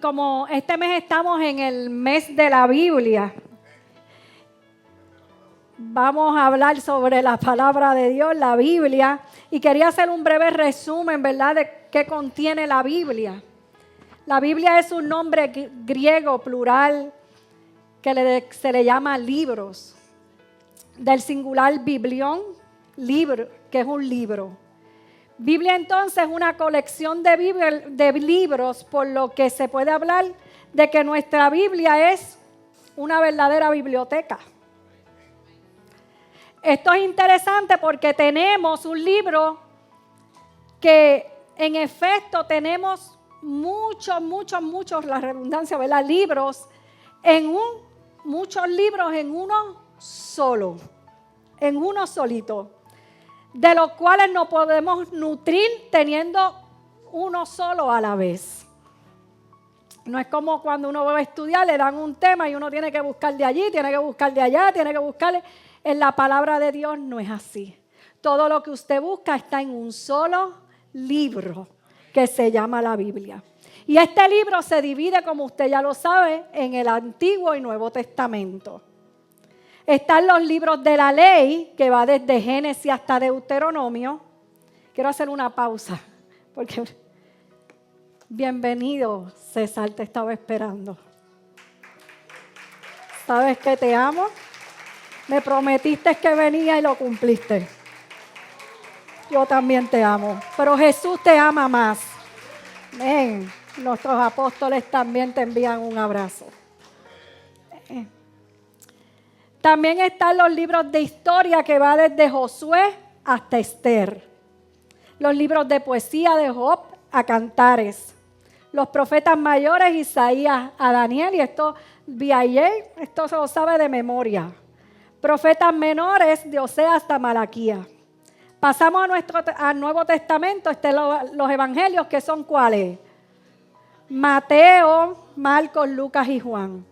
Como este mes estamos en el mes de la Biblia, vamos a hablar sobre la palabra de Dios, la Biblia, y quería hacer un breve resumen, ¿verdad?, de qué contiene la Biblia. La Biblia es un nombre griego plural que se le llama libros, del singular biblión, libro, que es un libro. Biblia entonces es una colección de libros, por lo que se puede hablar de que nuestra Biblia es una verdadera biblioteca. Esto es interesante porque tenemos un libro que en efecto tenemos muchos, la redundancia, ¿verdad? Muchos libros en uno solo, en uno solito, de los cuales nos podemos nutrir teniendo uno solo a la vez. No es como cuando uno va a estudiar, le dan un tema y uno tiene que buscar de allí, tiene que buscar de allá, tiene que buscar. En la palabra de Dios no es así. Todo lo que usted busca está en un solo libro que se llama la Biblia. Y este libro se divide, como usted ya lo sabe, en el Antiguo y Nuevo Testamento. Están los libros de la ley, que va desde Génesis hasta Deuteronomio. Quiero hacer una pausa, porque bienvenido, César, te estaba esperando. ¿Sabes que te amo? Me prometiste que venía y lo cumpliste. Yo también te amo, pero Jesús te ama más. Amén. Nuestros apóstoles también te envían un abrazo. También están los libros de historia que va desde Josué hasta Esther. Los libros de poesía de Job a Cantares. Los profetas mayores, Isaías a Daniel, y esto se lo sabe de memoria. Profetas menores, de Oseas hasta Malaquías. Pasamos al Nuevo Testamento, los evangelios, que son ¿cuáles? Mateo, Marcos, Lucas y Juan.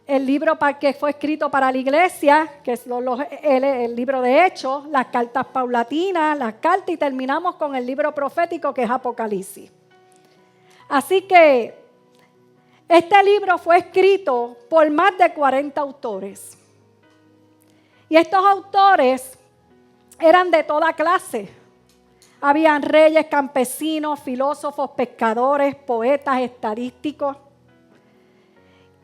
El libro que fue escrito para la iglesia, que es el libro de Hechos, las cartas paulatinas, las cartas, y terminamos con el libro profético, que es Apocalipsis. Así que este libro fue escrito por más de 40 autores. Y estos autores eran de toda clase. Habían reyes, campesinos, filósofos, pescadores, poetas, estadísticos.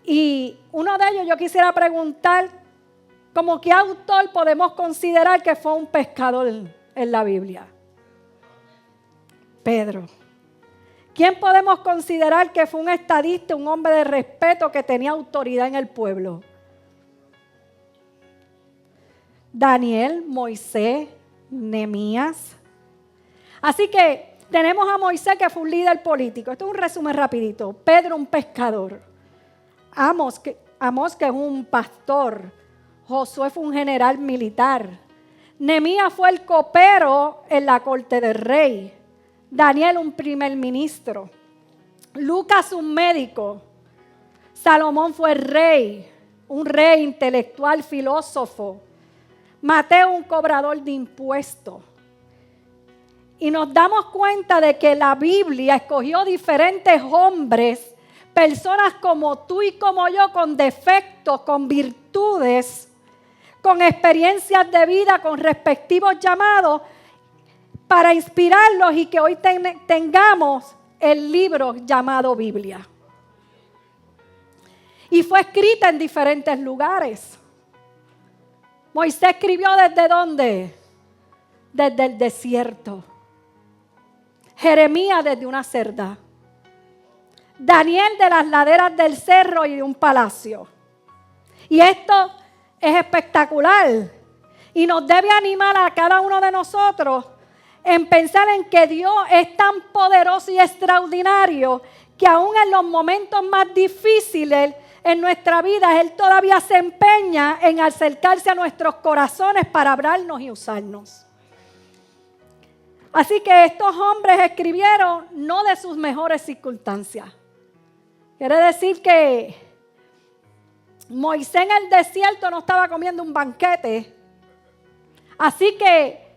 Y uno de ellos yo quisiera preguntar, ¿como qué autor podemos considerar que fue un pescador en la Biblia? Pedro. ¿Quién podemos considerar que fue un estadista, un hombre de respeto que tenía autoridad en el pueblo? Daniel, Moisés, Nehemías. Así que tenemos a Moisés, que fue un líder político. Esto es un resumen rapidito. Pedro, un pescador. Amós, que es un pastor. Josué fue un general militar. Nehemías fue el copero en la corte del rey. Daniel, un primer ministro. Lucas, un médico. Salomón fue rey, un rey intelectual, filósofo. Mateo, un cobrador de impuestos. Y nos damos cuenta de que la Biblia escogió diferentes hombres, personas como tú y como yo, con defectos, con virtudes, con experiencias de vida, con respectivos llamados, para inspirarlos y que hoy tengamos el libro llamado Biblia. Y fue escrita en diferentes lugares. Moisés escribió ¿desde dónde? Desde el desierto. Jeremías desde una celda. Daniel de las laderas del cerro y de un palacio. Y esto es espectacular. Y nos debe animar a cada uno de nosotros en pensar en que Dios es tan poderoso y extraordinario que aún en los momentos más difíciles en nuestra vida, Él todavía se empeña en acercarse a nuestros corazones para hablarnos y usarnos. Así que estos hombres escribieron no de sus mejores circunstancias. Quiere decir que Moisés en el desierto no estaba comiendo un banquete. Así que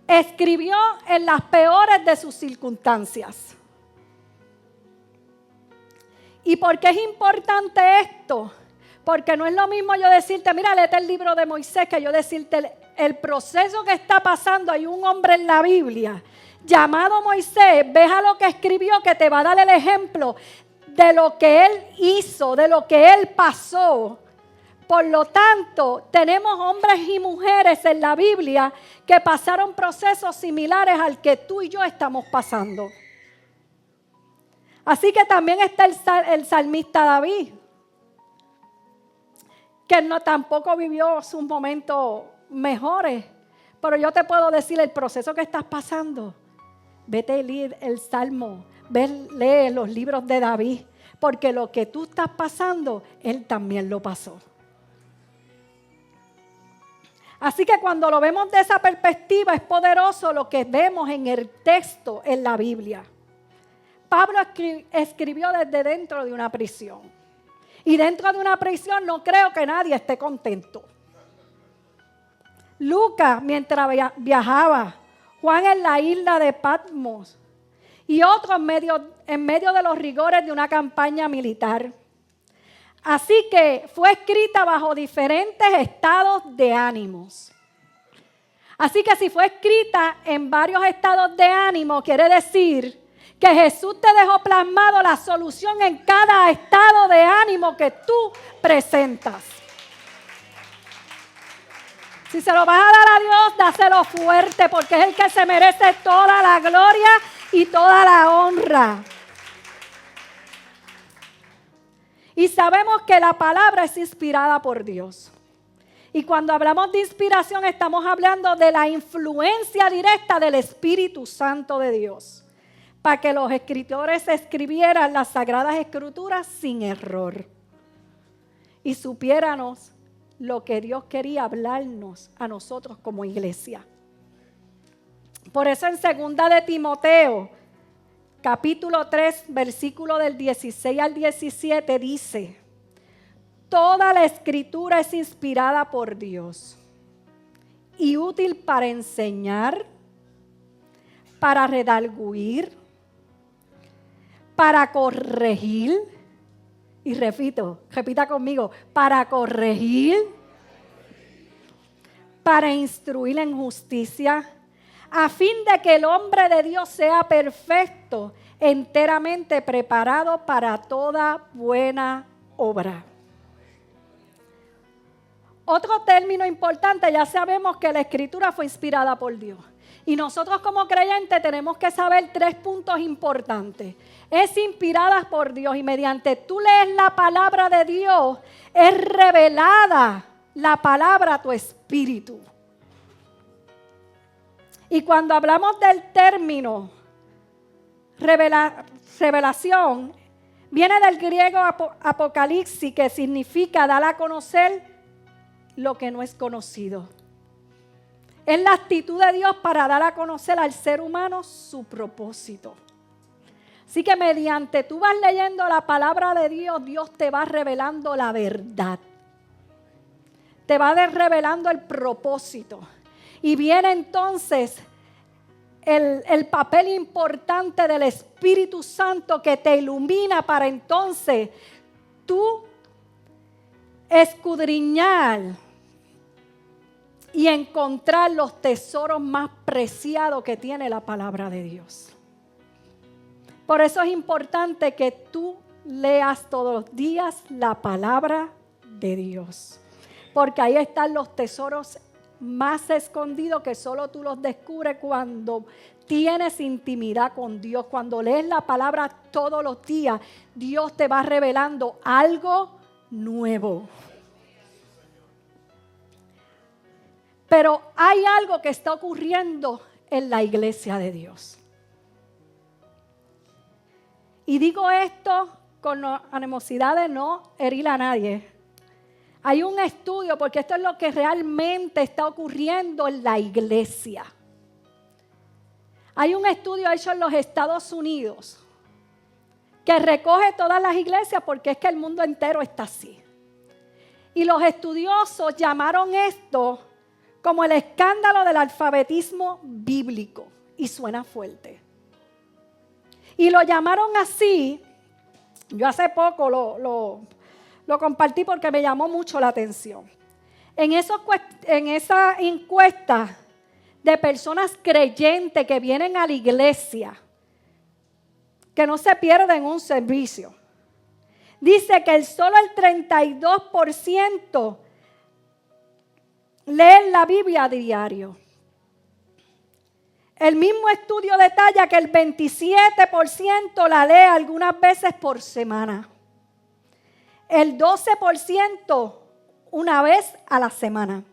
escribió en las peores de sus circunstancias. ¿Y por qué es importante esto? Porque no es lo mismo yo decirte, mira, léete el libro de Moisés, que yo decirte el proceso que está pasando. Hay un hombre en la Biblia llamado Moisés, ves a lo que escribió, que te va a dar el ejemplo de lo que él hizo, de lo que él pasó. Por lo tanto, tenemos hombres y mujeres en la Biblia que pasaron procesos similares al que tú y yo estamos pasando. Así que también está el salmista David, que no tampoco vivió sus momentos mejores. Pero yo te puedo decir el proceso que estás pasando. Vete a leer el Salmo, lee los libros de David, porque lo que tú estás pasando, él también lo pasó. Así que cuando lo vemos de esa perspectiva, es poderoso lo que vemos en el texto en la Biblia. Pablo escribió desde dentro de una prisión. Y dentro de una prisión no creo que nadie esté contento. Lucas mientras viajaba, Juan en la isla de Patmos y otros en medio de los rigores de una campaña militar. Así que fue escrita bajo diferentes estados de ánimos. Así que si fue escrita en varios estados de ánimo, quiere decir que Jesús te dejó plasmado la solución en cada estado de ánimo que tú presentas. Si se lo vas a dar a Dios, dáselo fuerte, porque es el que se merece toda la gloria y toda la honra. Y sabemos que la palabra es inspirada por Dios. Y cuando hablamos de inspiración, estamos hablando de la influencia directa del Espíritu Santo de Dios, para que los escritores escribieran las Sagradas Escrituras sin error y supiéramos lo que Dios quería hablarnos a nosotros como iglesia. Por eso en 2 de Timoteo, capítulo 3, versículo del 16 al 17 dice: toda la escritura es inspirada por Dios y útil para enseñar, para redarguir, para corregir, y repita conmigo, para corregir, para instruir en justicia, a fin de que el hombre de Dios sea perfecto, enteramente preparado para toda buena obra. Otro término importante, ya sabemos que la escritura fue inspirada por Dios. Y nosotros como creyentes tenemos que saber 3 puntos importantes. Es inspirada por Dios y mediante tú lees la palabra de Dios, es revelada la palabra a tu espíritu. Y cuando hablamos del término revelación, viene del griego apocalipsis, que significa dar a conocer lo que no es conocido. Es la actitud de Dios para dar a conocer al ser humano su propósito. Así que mediante tú vas leyendo la palabra de Dios, Dios te va revelando la verdad. Te va revelando el propósito. Y viene entonces el papel importante del Espíritu Santo que te ilumina para entonces tú escudriñar y encontrar los tesoros más preciados que tiene la palabra de Dios. Por eso es importante que tú leas todos los días la palabra de Dios, porque ahí están los tesoros más escondidos que solo tú los descubres cuando tienes intimidad con Dios. Cuando lees la palabra todos los días, Dios te va revelando algo nuevo. Pero hay algo que está ocurriendo en la iglesia de Dios. Y digo esto con animosidad de no herir a nadie. Hay un estudio, porque esto es lo que realmente está ocurriendo en la iglesia. Hay un estudio hecho en los Estados Unidos que recoge todas las iglesias, porque es que el mundo entero está así. Y los estudiosos llamaron esto como el escándalo del alfabetismo bíblico. Y suena fuerte. Y lo llamaron así Yo hace poco lo compartí porque me llamó mucho la atención. En esa encuesta de personas creyentes que vienen a la iglesia, que no se pierden un servicio, dice que solo el 32% leen la Biblia a diario. El mismo estudio detalla que el 27% la lee algunas veces por semana. El 12% una vez a la semana.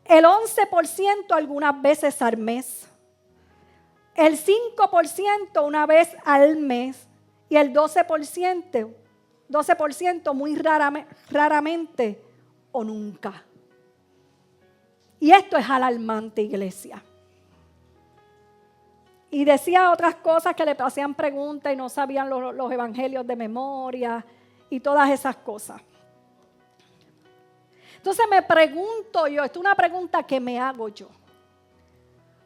El 11% algunas veces al mes. El 5% una vez al mes. Y el 12% muy raramente o nunca. Y esto es alarmante, iglesia. Y decía otras cosas que le hacían preguntas y no sabían los evangelios de memoria y todas esas cosas. Entonces me pregunto yo, esto es una pregunta que me hago yo.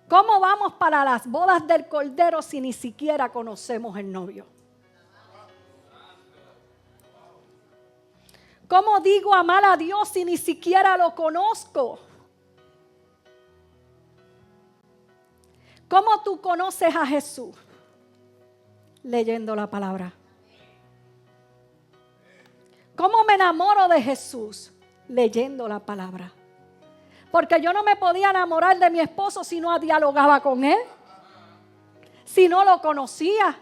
¿Cómo vamos para las bodas del Cordero si ni siquiera conocemos el novio? ¿Cómo digo amar a Dios si ni siquiera lo conozco? ¿Cómo tú conoces a Jesús? Leyendo la palabra. ¿Cómo me enamoro de Jesús? Leyendo la palabra. Porque yo no me podía enamorar de mi esposo si no dialogaba con él, si no lo conocía.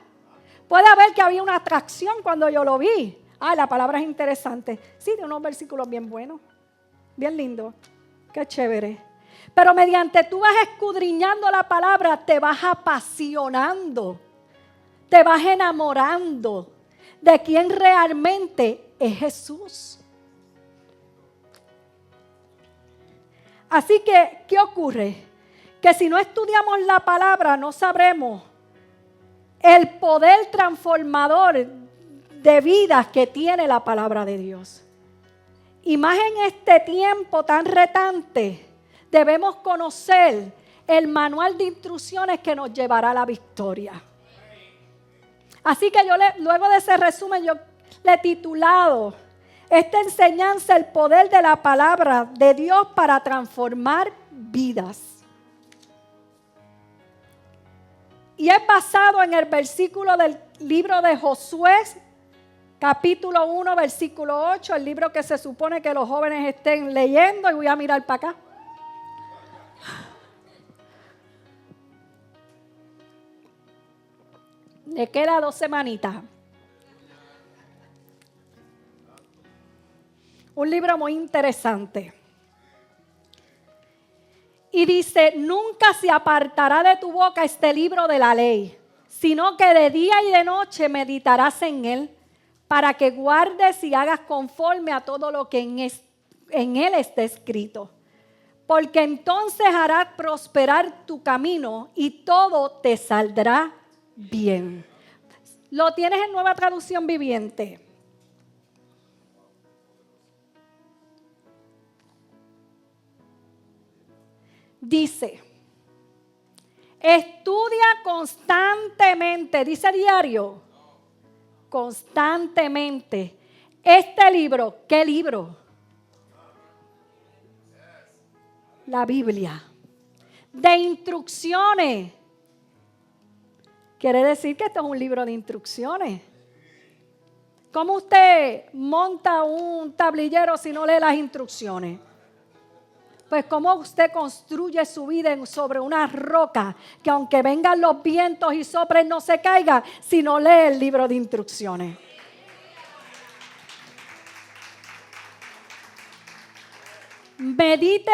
Puede haber que había una atracción cuando yo lo vi. Ay, la palabra es interesante. Sí, de unos versículos bien buenos, bien lindos. Qué chévere. Pero mediante tú vas escudriñando la palabra, te vas apasionando, te vas enamorando de quién realmente es Jesús. Así que, ¿qué ocurre? Que si no estudiamos la palabra, no sabremos el poder transformador de vidas que tiene la palabra de Dios. Y más en este tiempo tan retante, debemos conocer el manual de instrucciones que nos llevará a la victoria. Así que luego de ese resumen, yo le he titulado esta enseñanza, el poder de la palabra de Dios para transformar vidas. Y es basado en el versículo del libro de Josué, capítulo 1, versículo 8, el libro que se supone que los jóvenes estén leyendo, y voy a mirar para acá. Le queda 2 semanitas. Un libro muy interesante. Y dice, nunca se apartará de tu boca este libro de la ley, sino que de día y de noche meditarás en él, para que guardes y hagas conforme a todo lo que en él está escrito. Porque entonces harás prosperar tu camino y todo te saldrá bien. Lo tienes en Nueva Traducción Viviente. Dice, estudia constantemente, dice diario, constantemente. Este libro, ¿qué libro? La Biblia. De instrucciones. Quiere decir que esto es un libro de instrucciones. ¿Cómo usted monta un tablillero si no lee las instrucciones? Pues cómo usted construye su vida sobre una roca que aunque vengan los vientos y soplen no se caiga si no lee el libro de instrucciones. Medite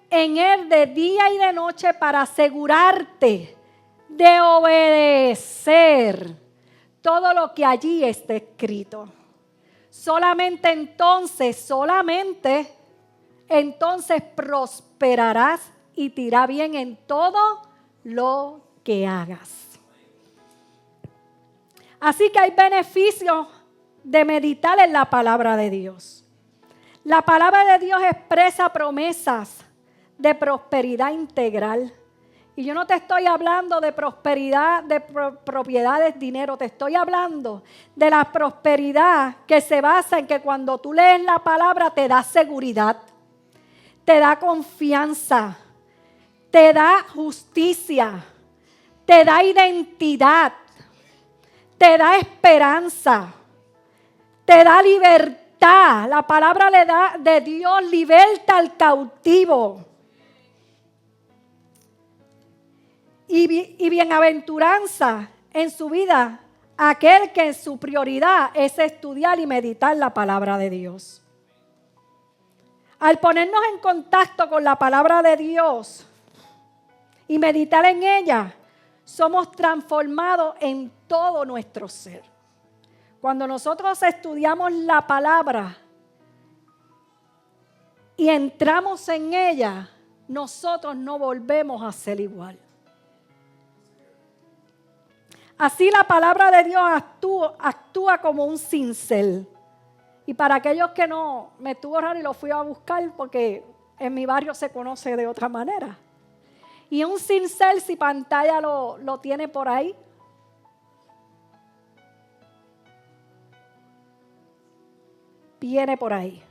en él de día y de noche para asegurarte de obedecer todo lo que allí está escrito. Solamente entonces prosperarás y te irá bien en todo lo que hagas. Así que hay beneficios de meditar en la palabra de Dios. La palabra de Dios expresa promesas de prosperidad integral Y yo no te estoy hablando de prosperidad, de propiedades, dinero. Te estoy hablando de la prosperidad que se basa en que cuando tú lees la palabra te da seguridad, te da confianza, te da justicia, te da identidad, te da esperanza, te da libertad. La palabra de Dios liberta al cautivo. Y bienaventuranza en su vida aquel que su prioridad es estudiar y meditar la palabra de Dios. Al ponernos en contacto con la palabra de Dios y meditar en ella, somos transformados en todo nuestro ser. Cuando nosotros estudiamos la palabra y entramos en ella, nosotros no volvemos a ser igual. Así la palabra de Dios actúa como un cincel. Y para aquellos que no, me estuvo raro y lo fui a buscar porque en mi barrio se conoce de otra manera. Y un cincel, si pantalla lo tiene por ahí. Viene por ahí.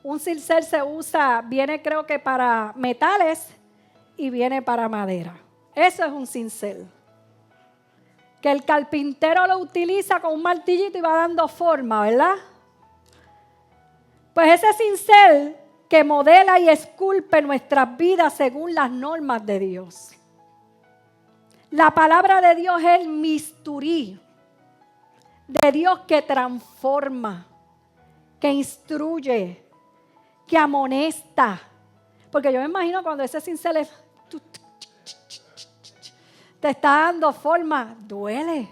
Un cincel se usa, viene creo que para metales y viene para madera. Eso es un cincel. Que el carpintero lo utiliza con un martillito y va dando forma, ¿verdad? Pues ese cincel que modela y esculpe nuestras vidas según las normas de Dios. La palabra de Dios es el misturí de Dios que transforma, que instruye, que amonesta. Porque yo me imagino cuando ese cincel te está dando forma, duele.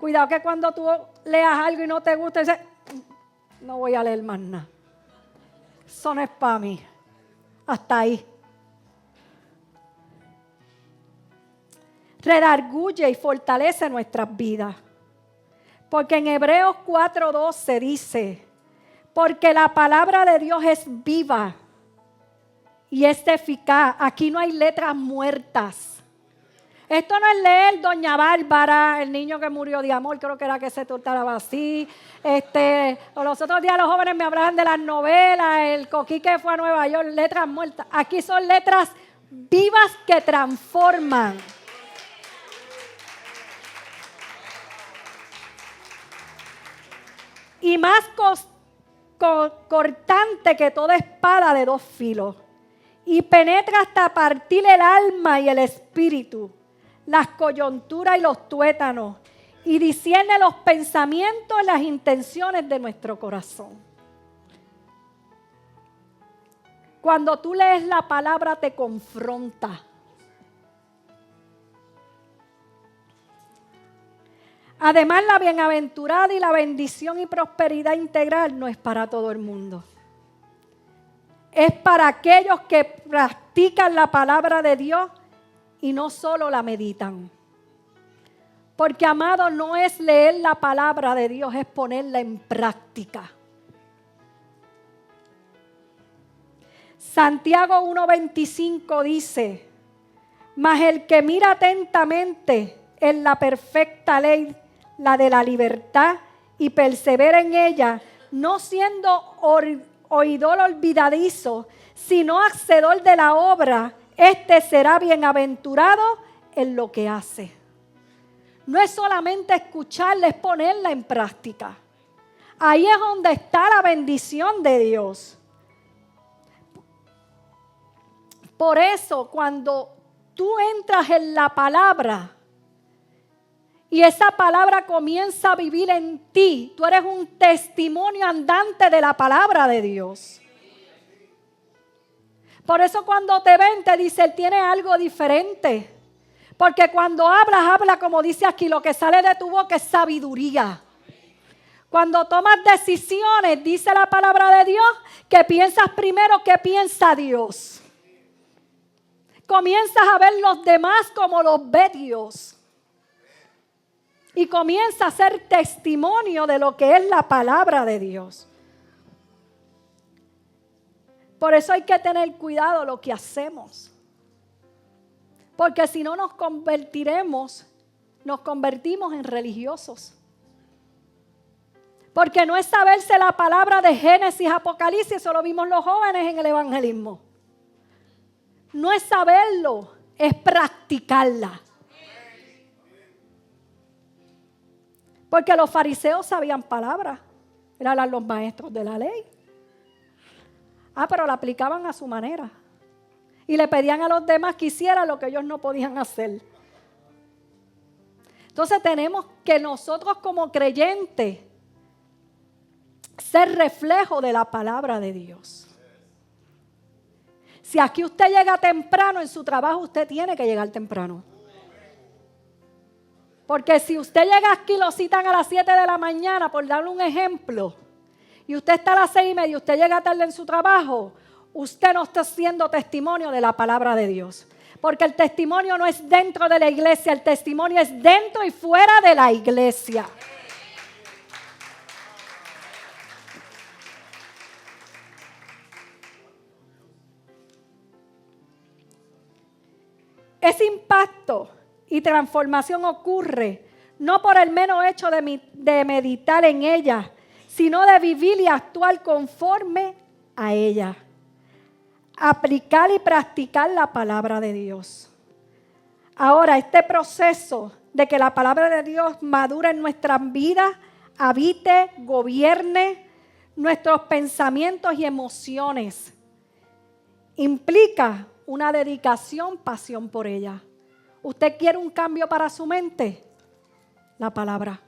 Cuidado que cuando tú leas algo y no te gusta, dices, no voy a leer más nada. Eso no es para mí. Hasta ahí. Redarguye y fortalece nuestras vidas. Porque en Hebreos 4:12 dice, porque la palabra de Dios es viva y es eficaz. Aquí no hay letras muertas. Esto no es leer Doña Bárbara, el niño que murió de amor, creo que era que se tortaba así. O los otros días los jóvenes me hablaban de las novelas, el coquí que fue a Nueva York, letras muertas. Aquí son letras vivas que transforman. Y más cortante que toda espada de dos filos. Y penetra hasta partir el alma y el espíritu, las coyunturas y los tuétanos, y discierne los pensamientos y las intenciones de nuestro corazón. Cuando tú lees la palabra te confronta. Además, la bienaventurada y la bendición y prosperidad integral no es para todo el mundo. Es para aquellos que practican la palabra de Dios y no solo la meditan. Porque, amado, no es leer la palabra de Dios, es ponerla en práctica. Santiago 1:25 dice, mas el que mira atentamente en la perfecta ley, la de la libertad, y persevera en ella, no siendo oidor olvidadizo, sino hacedor de la obra, este será bienaventurado en lo que hace. No es solamente escucharla, es ponerla en práctica. Ahí es donde está la bendición de Dios. Por eso, cuando tú entras en la palabra y esa palabra comienza a vivir en ti, tú eres un testimonio andante de la palabra de Dios. Por eso cuando te ven te dice, él tiene algo diferente. Porque cuando habla como dice aquí, lo que sale de tu boca es sabiduría. Cuando tomas decisiones, dice la palabra de Dios, que piensas primero qué piensa Dios. Comienzas a ver los demás como los ve Dios. Y comienza a ser testimonio de lo que es la palabra de Dios. Por eso hay que tener cuidado lo que hacemos. Porque si no nos convertimos en religiosos. Porque no es saberse la palabra de Génesis, Apocalipsis, eso lo vimos los jóvenes en el evangelismo. No es saberlo, es practicarla. Porque los fariseos sabían palabras, eran los maestros de la ley. Pero la aplicaban a su manera. Y le pedían a los demás que hicieran lo que ellos no podían hacer. Entonces tenemos que nosotros como creyentes ser reflejo de la palabra de Dios. Si aquí usted llega temprano en su trabajo, usted tiene que llegar temprano. Porque si usted llega aquí y lo citan a las 7 de la mañana, por darle un ejemplo, y usted está a las 6:30 y usted llega tarde en su trabajo, usted no está siendo testimonio de la palabra de Dios. Porque el testimonio no es dentro de la iglesia, el testimonio es dentro y fuera de la iglesia. Ese impacto y transformación ocurre no por el mero hecho de meditar en ella, sino de vivir y actuar conforme a ella. Aplicar y practicar la palabra de Dios. Ahora, este proceso de que la palabra de Dios madure en nuestras vidas, habite, gobierne nuestros pensamientos y emociones, implica una dedicación, pasión por ella. ¿Usted quiere un cambio para su mente? La palabra.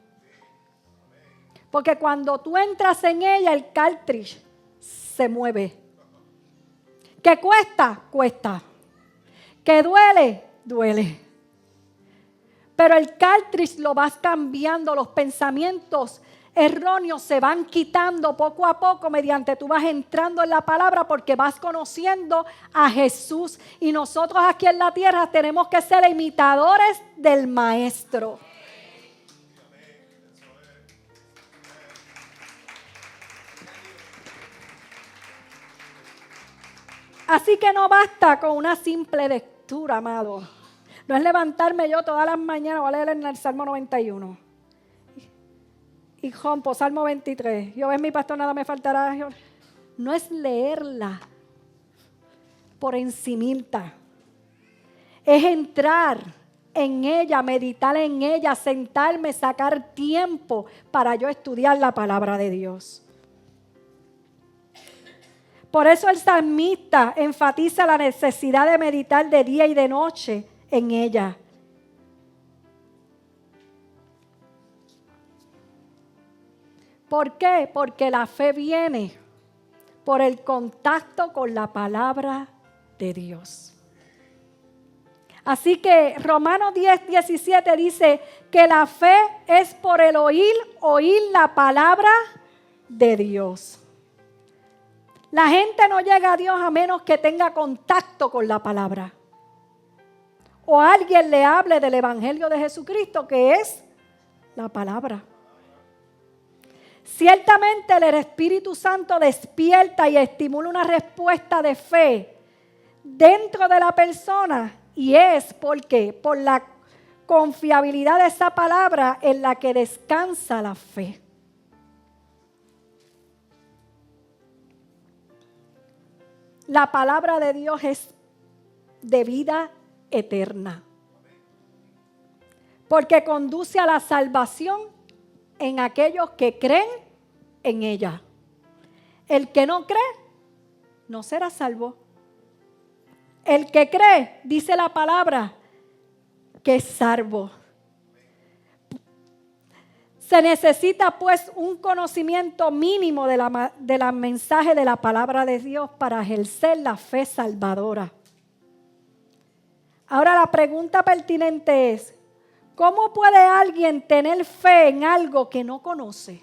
Porque cuando tú entras en ella, el cartridge se mueve. ¿Que cuesta? Cuesta. ¿Que duele? Duele. Pero el cartridge lo vas cambiando, los pensamientos erróneos se van quitando poco a poco mediante tú vas entrando en la palabra porque vas conociendo a Jesús. Y nosotros aquí en la tierra tenemos que ser imitadores del Maestro. Así que no basta con una simple lectura, amado. No es levantarme yo todas las mañanas, voy a leer en el Salmo 91. Y rompo, Salmo 23. Yo ves mi pastor, nada me faltará. No es leerla por encimita. Es entrar en ella, meditar en ella, sentarme, sacar tiempo para yo estudiar la palabra de Dios. Por eso el salmista enfatiza la necesidad de meditar de día y de noche en ella. ¿Por qué? Porque la fe viene por el contacto con la palabra de Dios. Así que Romanos 10:17 dice que la fe es por el oír la palabra de Dios. La gente no llega a Dios a menos que tenga contacto con la palabra. O alguien le hable del Evangelio de Jesucristo, que es la palabra. Ciertamente el Espíritu Santo despierta y estimula una respuesta de fe dentro de la persona. Y es porque por la confiabilidad de esa palabra en la que descansa la fe. La palabra de Dios es de vida eterna. Porque conduce a la salvación en aquellos que creen en ella. El que no cree, no será salvo. El que cree, dice la palabra, que es salvo. Se necesita pues un conocimiento mínimo de la mensaje de la palabra de Dios para ejercer la fe salvadora. Ahora la pregunta pertinente es, ¿cómo puede alguien tener fe en algo que no conoce?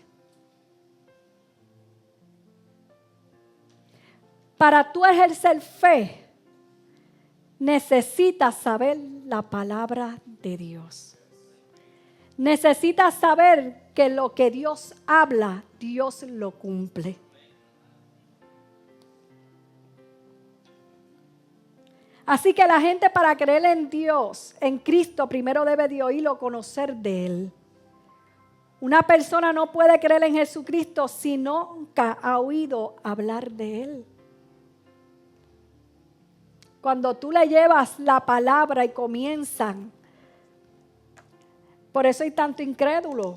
Para tú ejercer fe, necesitas saber la palabra de Dios. Necesitas saber que lo que Dios habla, Dios lo cumple. Así que la gente, para creer en Dios, en Cristo, primero debe de oírlo o conocer de Él. Una persona no puede creer en Jesucristo si nunca ha oído hablar de Él. Cuando tú le llevas la palabra y comienzan. Por eso hay tanto incrédulo.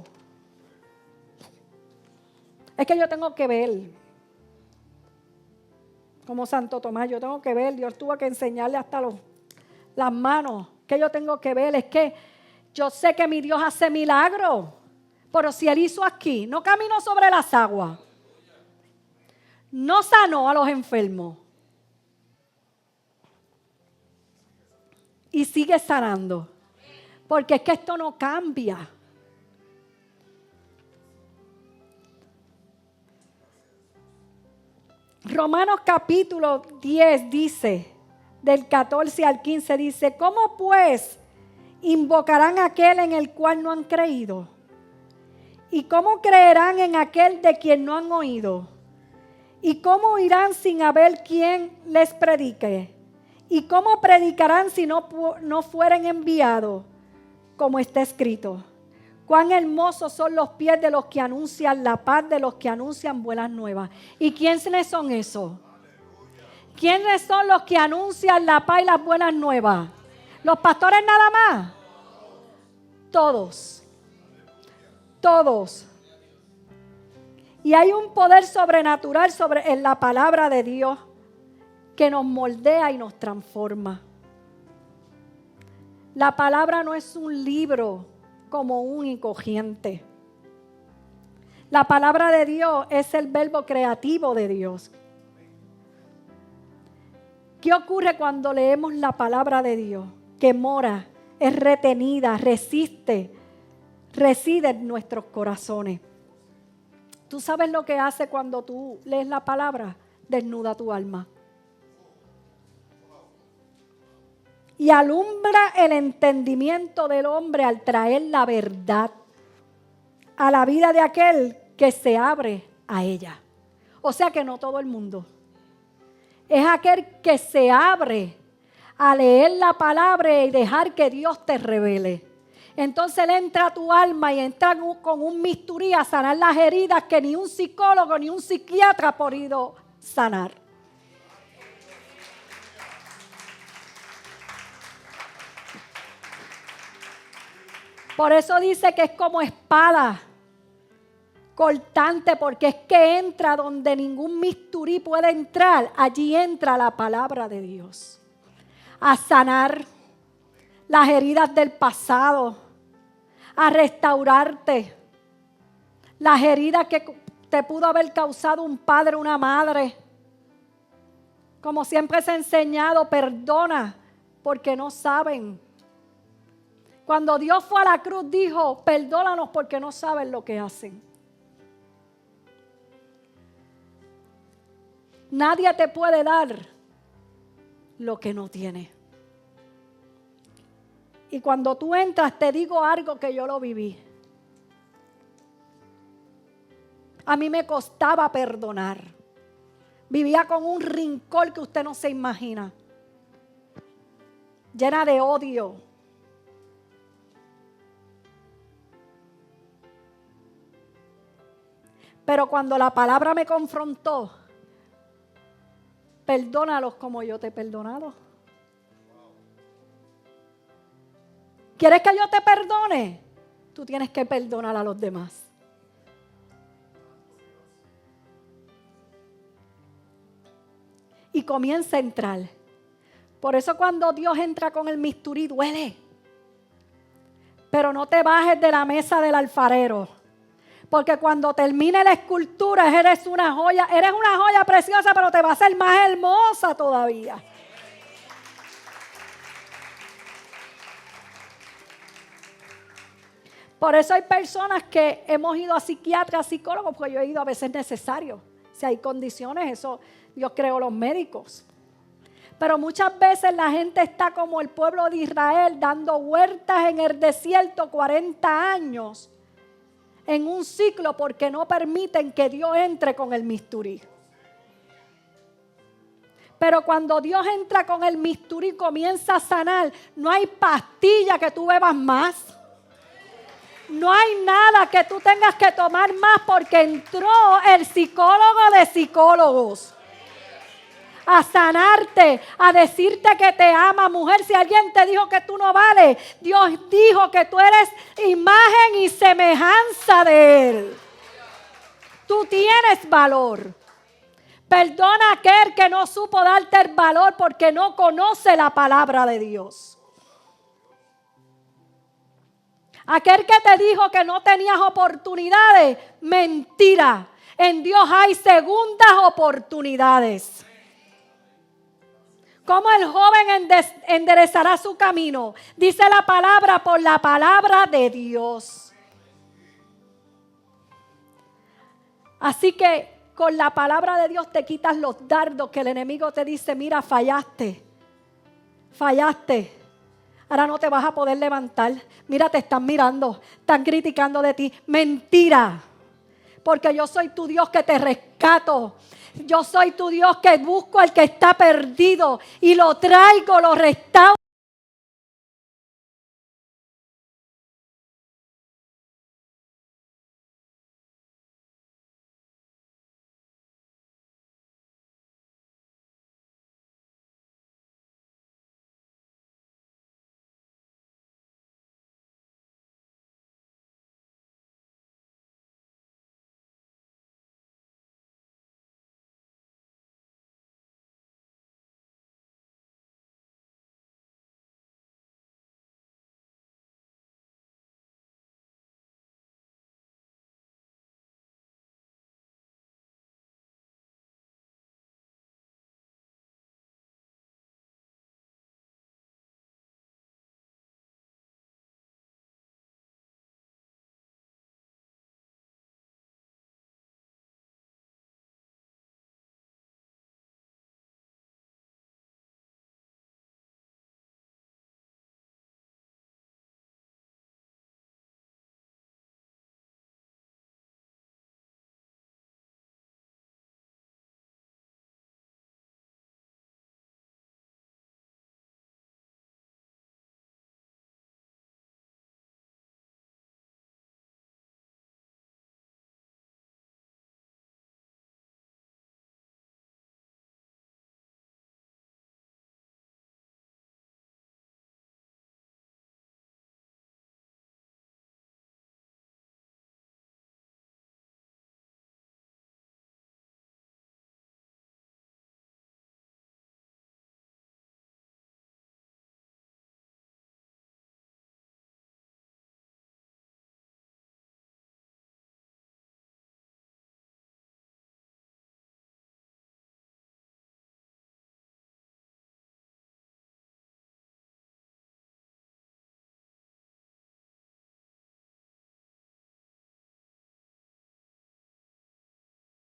Es que yo tengo que ver. Como Santo Tomás, yo tengo que ver. Dios tuvo que enseñarle hasta las manos. Que yo tengo que ver. Es que yo sé que mi Dios hace milagros. Pero si Él hizo aquí, no caminó sobre las aguas. No sanó a los enfermos. Y sigue sanando. Porque es que esto no cambia. Romanos capítulo 10 dice, del 14 al 15 dice, ¿cómo pues invocarán a aquel en el cual no han creído? ¿Y cómo creerán en aquel de quien no han oído? ¿Y cómo irán sin haber quien les predique? ¿Y cómo predicarán si no fueren enviados? Como está escrito, cuán hermosos son los pies de los que anuncian la paz, de los que anuncian buenas nuevas. ¿Y quiénes son esos? ¿Quiénes son los que anuncian la paz y las buenas nuevas? ¿Los pastores nada más? Todos. Todos. Y hay un poder sobrenatural en la palabra de Dios que nos moldea y nos transforma. La palabra no es un libro común y corriente. La palabra de Dios es el verbo creativo de Dios. ¿Qué ocurre cuando leemos la palabra de Dios? Que mora, es retenida, reside en nuestros corazones. ¿Tú sabes lo que hace cuando tú lees la palabra? Desnuda tu alma. Y alumbra el entendimiento del hombre al traer la verdad a la vida de aquel que se abre a ella. O sea que no todo el mundo. Es aquel que se abre a leer la palabra y dejar que Dios te revele. Entonces Él entra a tu alma y entra con un bisturí a sanar las heridas que ni un psicólogo ni un psiquiatra ha podido sanar. Por eso dice que es como espada cortante, porque es que entra donde ningún bisturí puede entrar. Allí entra la palabra de Dios a sanar las heridas del pasado, a restaurarte las heridas que te pudo haber causado un padre o una madre. Como siempre se ha enseñado, perdona porque no saben. Cuando Dios fue a la cruz dijo, perdónanos porque no saben lo que hacen. Nadie te puede dar lo que no tiene. Y cuando tú entras te digo algo que yo lo viví. A mí me costaba perdonar. Vivía con un rincón que usted no se imagina. Llena de odio. Pero cuando la palabra me confrontó, perdónalos como yo te he perdonado. ¿Quieres que yo te perdone? Tú tienes que perdonar a los demás. Y comienza a entrar. Por eso cuando Dios entra con el bisturí duele. Pero no te bajes de la mesa del alfarero. Porque cuando termine la escultura eres una joya preciosa, pero te va a hacer más hermosa todavía. Por eso hay personas que hemos ido a psiquiatras, psicólogos, porque yo he ido a veces necesario. Si hay condiciones, eso Dios creó los médicos. Pero muchas veces la gente está como el pueblo de Israel, dando vueltas en el desierto 40 años. En un ciclo porque no permiten que Dios entre con el bisturí. Pero cuando Dios entra con el misturí y comienza a sanar, no hay pastilla que tú bebas más. No hay nada que tú tengas que tomar más porque entró el psicólogo de psicólogos a sanarte, a decirte que te ama. Mujer, si alguien te dijo que tú no vales, Dios dijo que tú eres imagen y semejanza de Él. Tú tienes valor. Perdona a aquel que no supo darte el valor porque no conoce la palabra de Dios. Aquel que te dijo que no tenías oportunidades, mentira. En Dios hay segundas oportunidades. ¿Cómo el joven enderezará su camino? Dice la palabra por la palabra de Dios. Así que con la palabra de Dios te quitas los dardos que el enemigo te dice, mira, fallaste. Ahora no te vas a poder levantar. Mira, te están mirando, están criticando de ti. Mentira. Porque yo soy tu Dios que te rescato. Yo soy tu Dios que busco al que está perdido y lo traigo, lo restauro.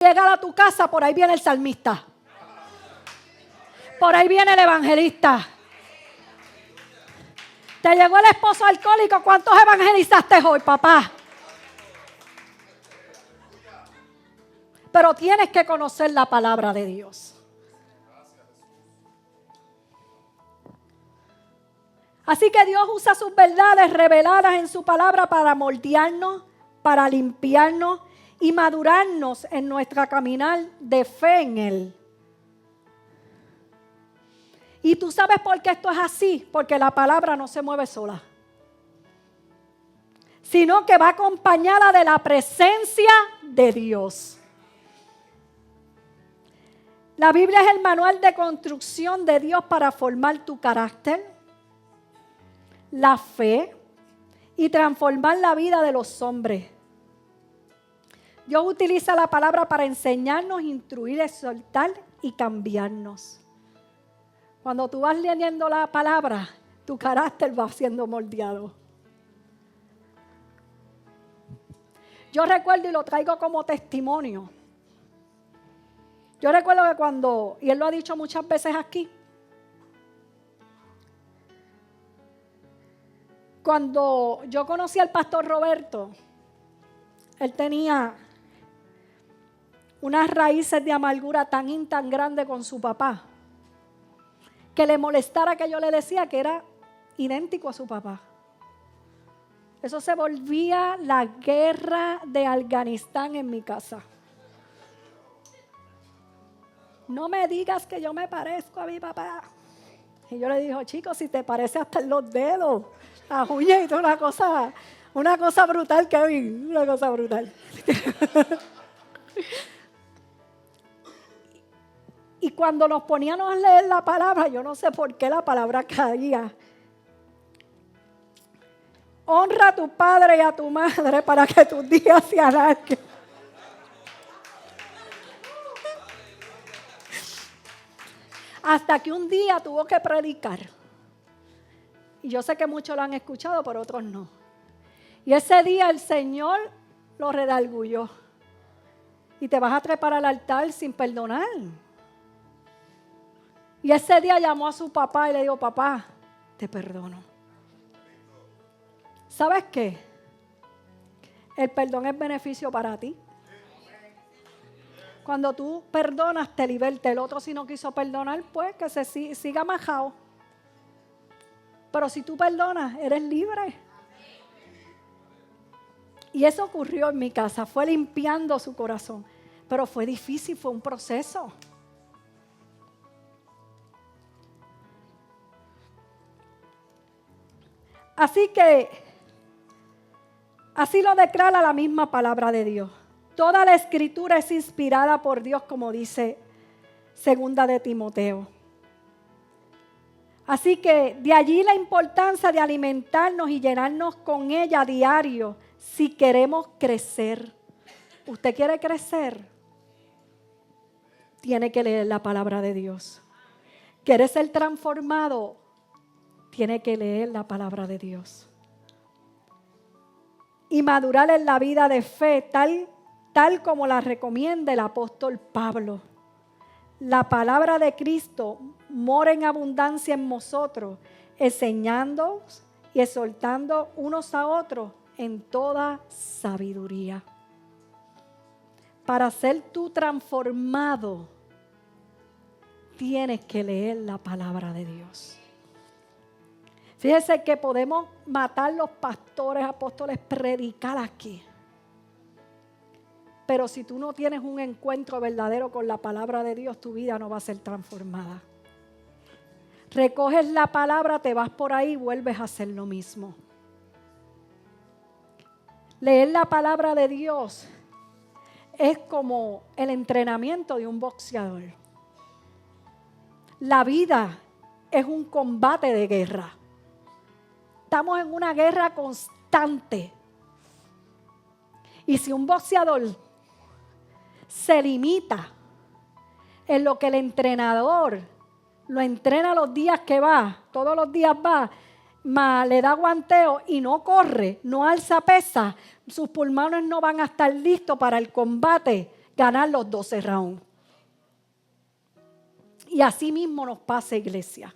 Llegar a tu casa, por ahí viene el salmista. Por ahí viene el evangelista. Te llegó el esposo alcohólico. ¿Cuántos evangelizaste hoy, papá? Pero tienes que conocer la palabra de Dios. Así que Dios usa sus verdades reveladas en su palabra para moldearnos, para limpiarnos y madurarnos en nuestra caminar de fe en Él. Y tú sabes por qué esto es así, porque la palabra no se mueve sola, sino que va acompañada de la presencia de Dios. La Biblia es el manual de construcción de Dios para formar tu carácter, la fe y transformar la vida de los hombres. Dios utiliza la palabra para enseñarnos, instruir, exhortar y cambiarnos. Cuando tú vas leyendo la palabra, tu carácter va siendo moldeado. Yo recuerdo y lo traigo como testimonio. Yo recuerdo que cuando, y él lo ha dicho muchas veces aquí, cuando yo conocí al pastor Roberto, él tenía unas raíces de amargura tan grandes con su papá. que le molestara que yo le decía que era idéntico a su papá. Eso se volvía la guerra de Afganistán en mi casa. No me digas que yo me parezco a mi papá. Y yo le dije, chicos, si te parece hasta en los dedos, las uñas y toda una cosa brutal, Kevin, una cosa brutal. Y cuando nos poníamos a leer la palabra, yo no sé por qué la palabra caía. Honra a tu padre y a tu madre para que tus días se alarguen. Hasta que un día tuvo que predicar. Y yo sé que muchos lo han escuchado, pero otros no. Y ese día el Señor lo redarguyó. Y te vas a trepar al altar sin perdonar. Y ese día llamó a su papá y le dijo, papá, te perdono. ¿Sabes qué? El perdón es beneficio para ti. Cuando tú perdonas, te liberta. El otro, si no quiso perdonar, pues que se siga majado. Pero si tú perdonas, eres libre. Y eso ocurrió en mi casa. Fue limpiando su corazón. Pero fue difícil, fue un proceso. Así que, así lo declara la misma palabra de Dios. Toda la escritura es inspirada por Dios, como dice 2 de Timoteo. Así que de allí la importancia de alimentarnos y llenarnos con ella a diario si queremos crecer. ¿Usted quiere crecer? Tiene que leer la palabra de Dios. ¿Quiere ser transformado? Tiene que leer la palabra de Dios. Y madurar en la vida de fe tal como la recomienda el apóstol Pablo. La palabra de Cristo mora en abundancia en nosotros, enseñándonos y exhortando unos a otros en toda sabiduría. Para ser tú transformado, tienes que leer la palabra de Dios. Fíjese que podemos matar los pastores, apóstoles, predicar aquí. Pero si tú no tienes un encuentro verdadero con la palabra de Dios, tu vida no va a ser transformada. Recoges la palabra, te vas por ahí y vuelves a hacer lo mismo. Leer la palabra de Dios es como el entrenamiento de un boxeador. La vida es un combate de guerra. Estamos en una guerra constante. Y si un boxeador se limita en lo que el entrenador lo entrena los días que va, todos los días va, le da guanteo y no corre, no alza pesa, sus pulmones no van a estar listos para el combate, ganar los 12 rounds. Y así mismo nos pasa, iglesia.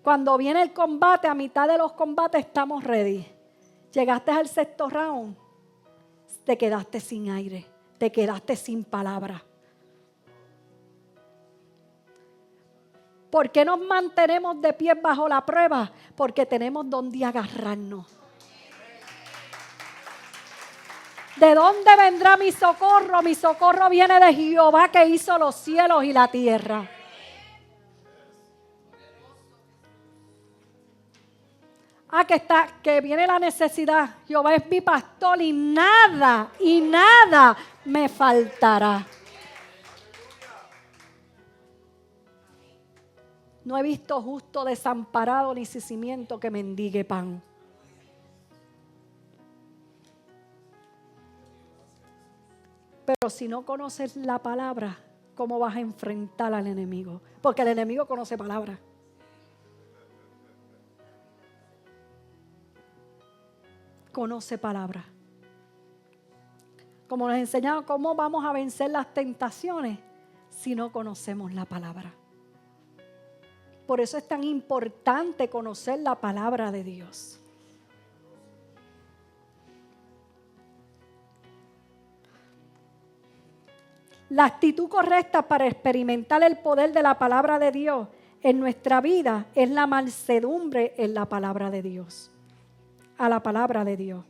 Cuando viene el combate, a mitad de los combates estamos ready. Llegaste al 6º round, te quedaste sin aire, te quedaste sin palabra. ¿Por qué nos mantenemos de pie bajo la prueba? Porque tenemos donde agarrarnos. ¿De dónde vendrá mi socorro? Mi socorro viene de Jehová que hizo los cielos y la tierra. Que viene la necesidad. Jehová es mi pastor y nada me faltará. No he visto justo desamparado ni cimiento que mendigue pan. Pero si no conoces la palabra, ¿cómo vas a enfrentar al enemigo? Porque el enemigo conoce palabra. Conoce palabra. Como nos enseñaron, ¿cómo vamos a vencer las tentaciones si no conocemos la palabra? Por eso es tan importante conocer la palabra de Dios. La actitud correcta para experimentar el poder de la palabra de Dios en nuestra vida es la mansedumbre en la palabra de Dios. A la palabra de Dios.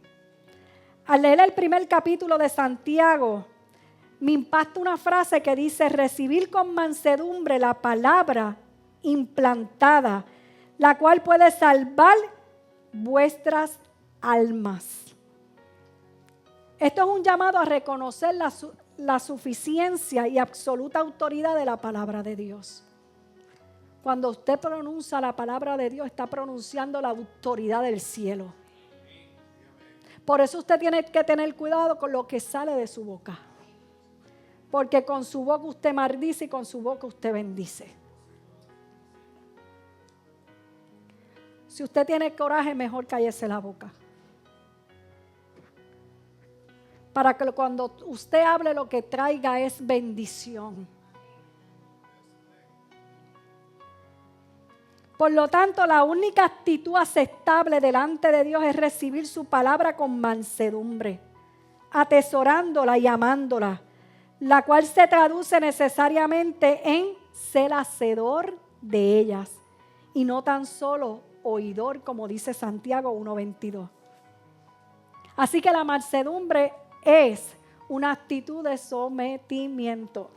Al leer el primer capítulo de Santiago, me impacta una frase que dice: recibir con mansedumbre la palabra implantada, la cual puede salvar vuestras almas. Esto es un llamado a reconocer la suficiencia y absoluta autoridad de la palabra de Dios. Cuando usted pronuncia la palabra de Dios, está pronunciando la autoridad del cielo. Por eso usted tiene que tener cuidado con lo que sale de su boca. Porque con su boca usted maldice y con su boca usted bendice. Si usted tiene coraje, mejor cállese la boca. Para que cuando usted hable, lo que traiga es bendición. Por lo tanto, la única actitud aceptable delante de Dios es recibir su palabra con mansedumbre, atesorándola y amándola, la cual se traduce necesariamente en ser hacedor de ellas y no tan solo oidor, como dice Santiago 1:22. Así que la mansedumbre es una actitud de sometimiento.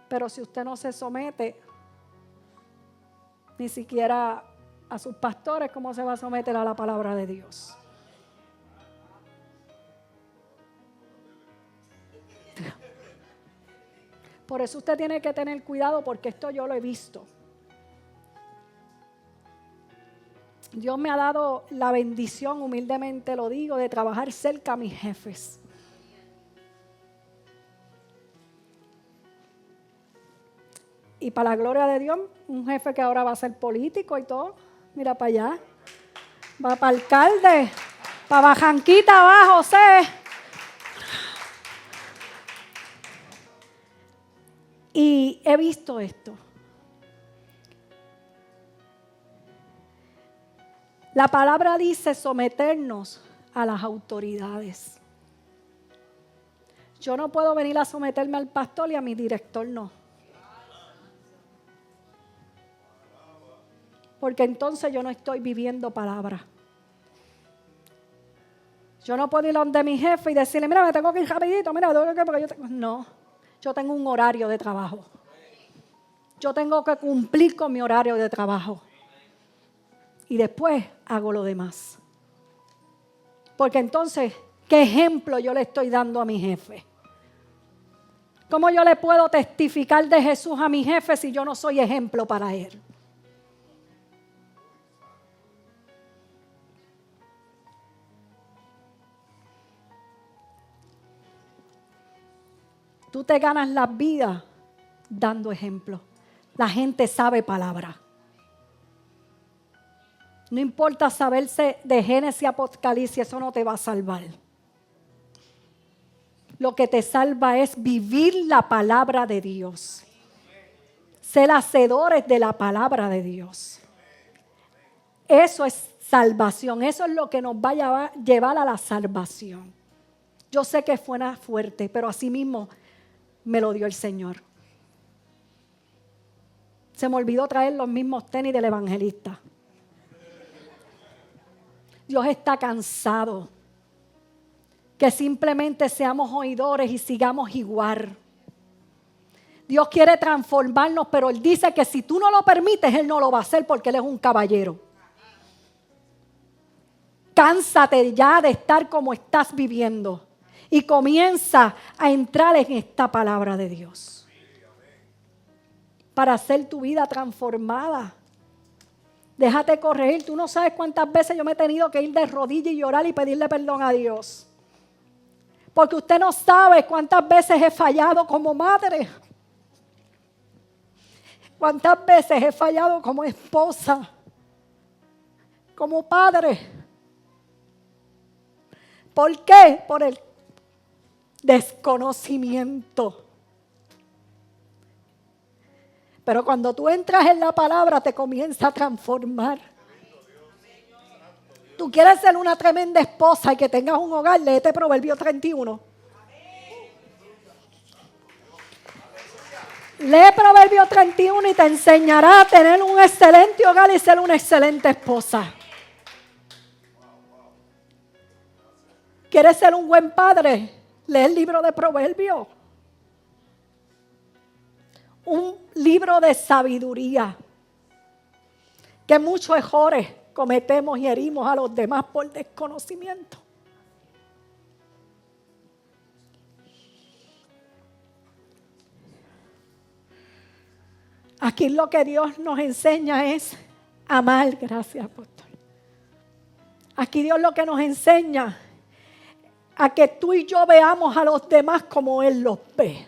Pero si usted no se somete, ni siquiera a sus pastores, ¿cómo se va a someter a la palabra de Dios? Por eso usted tiene que tener cuidado, porque esto yo lo he visto. Dios me ha dado la bendición, humildemente lo digo, de trabajar cerca a mis jefes. Y para la gloria de Dios, un jefe que ahora va a ser político y todo, mira para allá, va para alcalde, para Bajanquita va José. Y he visto esto. La palabra dice someternos a las autoridades. Yo no puedo venir a someterme al pastor y a mi director no. Porque entonces yo no estoy viviendo palabra. Yo no puedo ir donde mi jefe y decirle: mira, me tengo que ir rapidito, mira, porque yo tengo... No, yo tengo un horario de trabajo. Yo tengo que cumplir con mi horario de trabajo. Y después hago lo demás. Porque entonces, ¿qué ejemplo yo le estoy dando a mi jefe? ¿Cómo yo le puedo testificar de Jesús a mi jefe si yo no soy ejemplo para él? Tú te ganas la vida dando ejemplo. La gente sabe palabra. No importa saberse de Génesis y Apocalipsis, eso no te va a salvar. Lo que te salva es vivir la palabra de Dios. Ser hacedores de la palabra de Dios. Eso es salvación. Eso es lo que nos va a llevar a la salvación. Yo sé que suena fuerte, pero así mismo me lo dio el Señor. Se me olvidó traer los mismos tenis del evangelista. Dios está cansado que simplemente seamos oidores y sigamos igual. Dios quiere transformarnos, pero Él dice que si tú no lo permites, Él no lo va a hacer porque Él es un caballero. Cánsate ya de estar como estás viviendo y comienza a entrar en esta palabra de Dios para hacer tu vida transformada. Déjate corregir. Tú no sabes cuántas veces yo me he tenido que ir de rodillas y llorar y pedirle perdón a Dios. Porque usted no sabe cuántas veces he fallado como madre. Cuántas veces he fallado como esposa. Como padre. ¿Por qué? Por el desconocimiento. Pero cuando tú entras en la palabra te comienza a transformar. Tú quieres ser una tremenda esposa y que tengas un hogar, léete Proverbio 31. Lee Proverbio 31 y te enseñará a tener un excelente hogar y ser una excelente esposa. ¿Quieres ser un buen padre? Lee el libro de Proverbios. Un libro de sabiduría. Que muchos errores cometemos y herimos a los demás por desconocimiento. Aquí lo que Dios nos enseña es amar. Gracias, apóstol. Aquí Dios lo que nos enseña a que tú y yo veamos a los demás como Él los ve.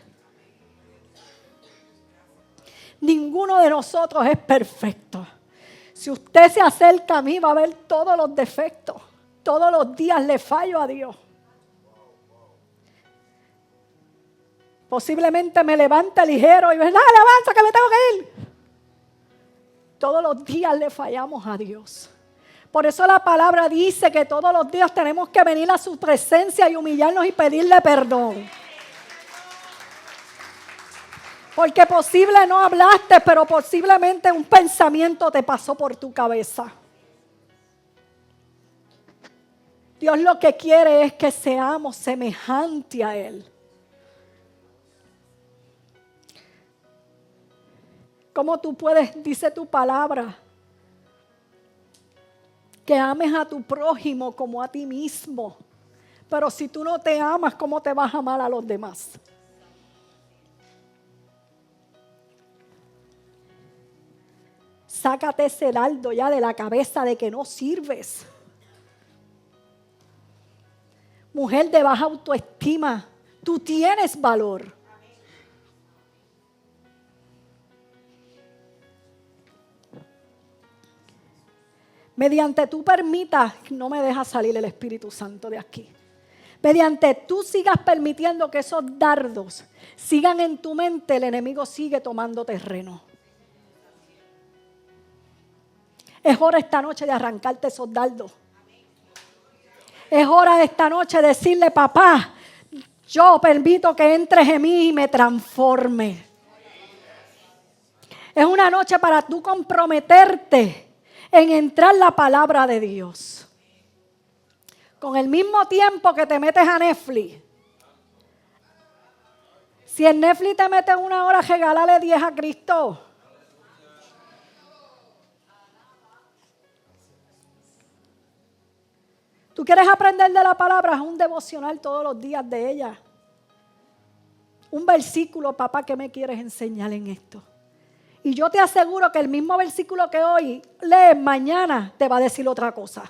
Ninguno de nosotros es perfecto. Si usted se acerca a mí, va a ver todos los defectos. Todos los días le fallo a Dios. Posiblemente me levante ligero y me dice, dale, avanza que me tengo que ir. Todos los días le fallamos a Dios. Por eso la palabra dice que todos los días tenemos que venir a su presencia y humillarnos y pedirle perdón. Porque posible no hablaste, pero posiblemente un pensamiento te pasó por tu cabeza. Dios lo que quiere es que seamos semejantes a Él. ¿Cómo tú puedes, dice tu palabra, que ames a tu prójimo como a ti mismo? Pero si tú no te amas, ¿cómo te vas a amar a los demás? Sácate ese dardo ya de la cabeza de que no sirves. Mujer de baja autoestima, tú tienes valor. Mediante tú permitas, no me dejas salir el Espíritu Santo de aquí. Mediante tú sigas permitiendo que esos dardos sigan en tu mente, el enemigo sigue tomando terreno. Es hora esta noche de arrancarte esos dardos. Es hora de esta noche de decirle, papá, yo permito que entres en mí y me transforme. Es una noche para tú comprometerte en entrar la palabra de Dios. Con el mismo tiempo que te metes a Netflix. Si en Netflix te metes 1 hora, regálale 10 a Cristo. ¿Tú quieres aprender de la palabra? Haz un devocional todos los días de ella. Un versículo, papá, ¿qué me quieres enseñar en esto? Y yo te aseguro que el mismo versículo que hoy lees, mañana te va a decir otra cosa.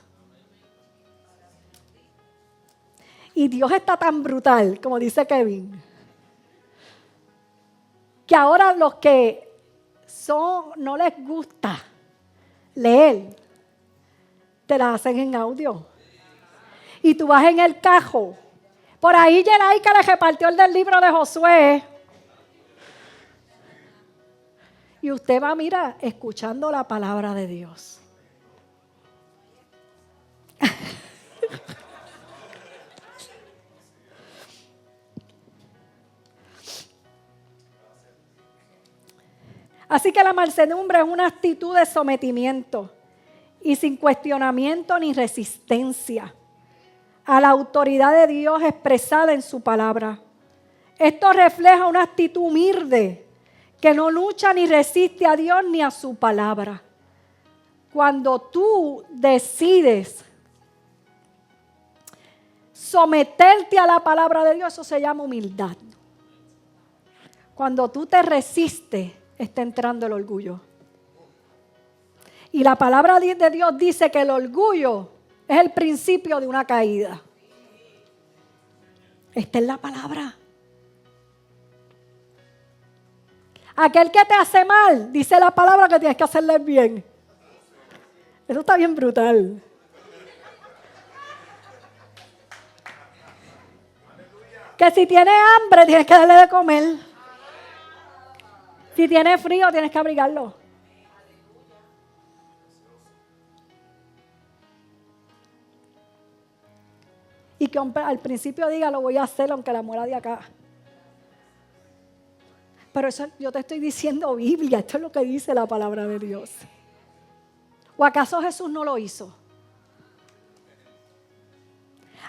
Y Dios está tan brutal, como dice Kevin, que ahora los que no les gusta leer, te la hacen en audio. Y tú vas en el carro. Por ahí Yeray que le repartió el del libro de Josué. Y usted va, mira, escuchando la palabra de Dios. Así que la mansedumbre es una actitud de sometimiento y sin cuestionamiento ni resistencia a la autoridad de Dios expresada en su palabra. Esto refleja una actitud humilde que no lucha ni resiste a Dios ni a su palabra. Cuando tú decides someterte a la palabra de Dios, eso se llama humildad. Cuando tú te resistes, está entrando el orgullo. Y la palabra de Dios dice que el orgullo es el principio de una caída. Esta es la palabra. Aquel que te hace mal, dice la palabra que tienes que hacerle bien. Eso está bien brutal. Que si tiene hambre, tienes que darle de comer. Si tiene frío, tienes que abrigarlo. Y que al principio diga, lo voy a hacer aunque la muera de acá. Pero eso yo te estoy diciendo Biblia, esto es lo que dice la palabra de Dios. ¿O acaso Jesús no lo hizo?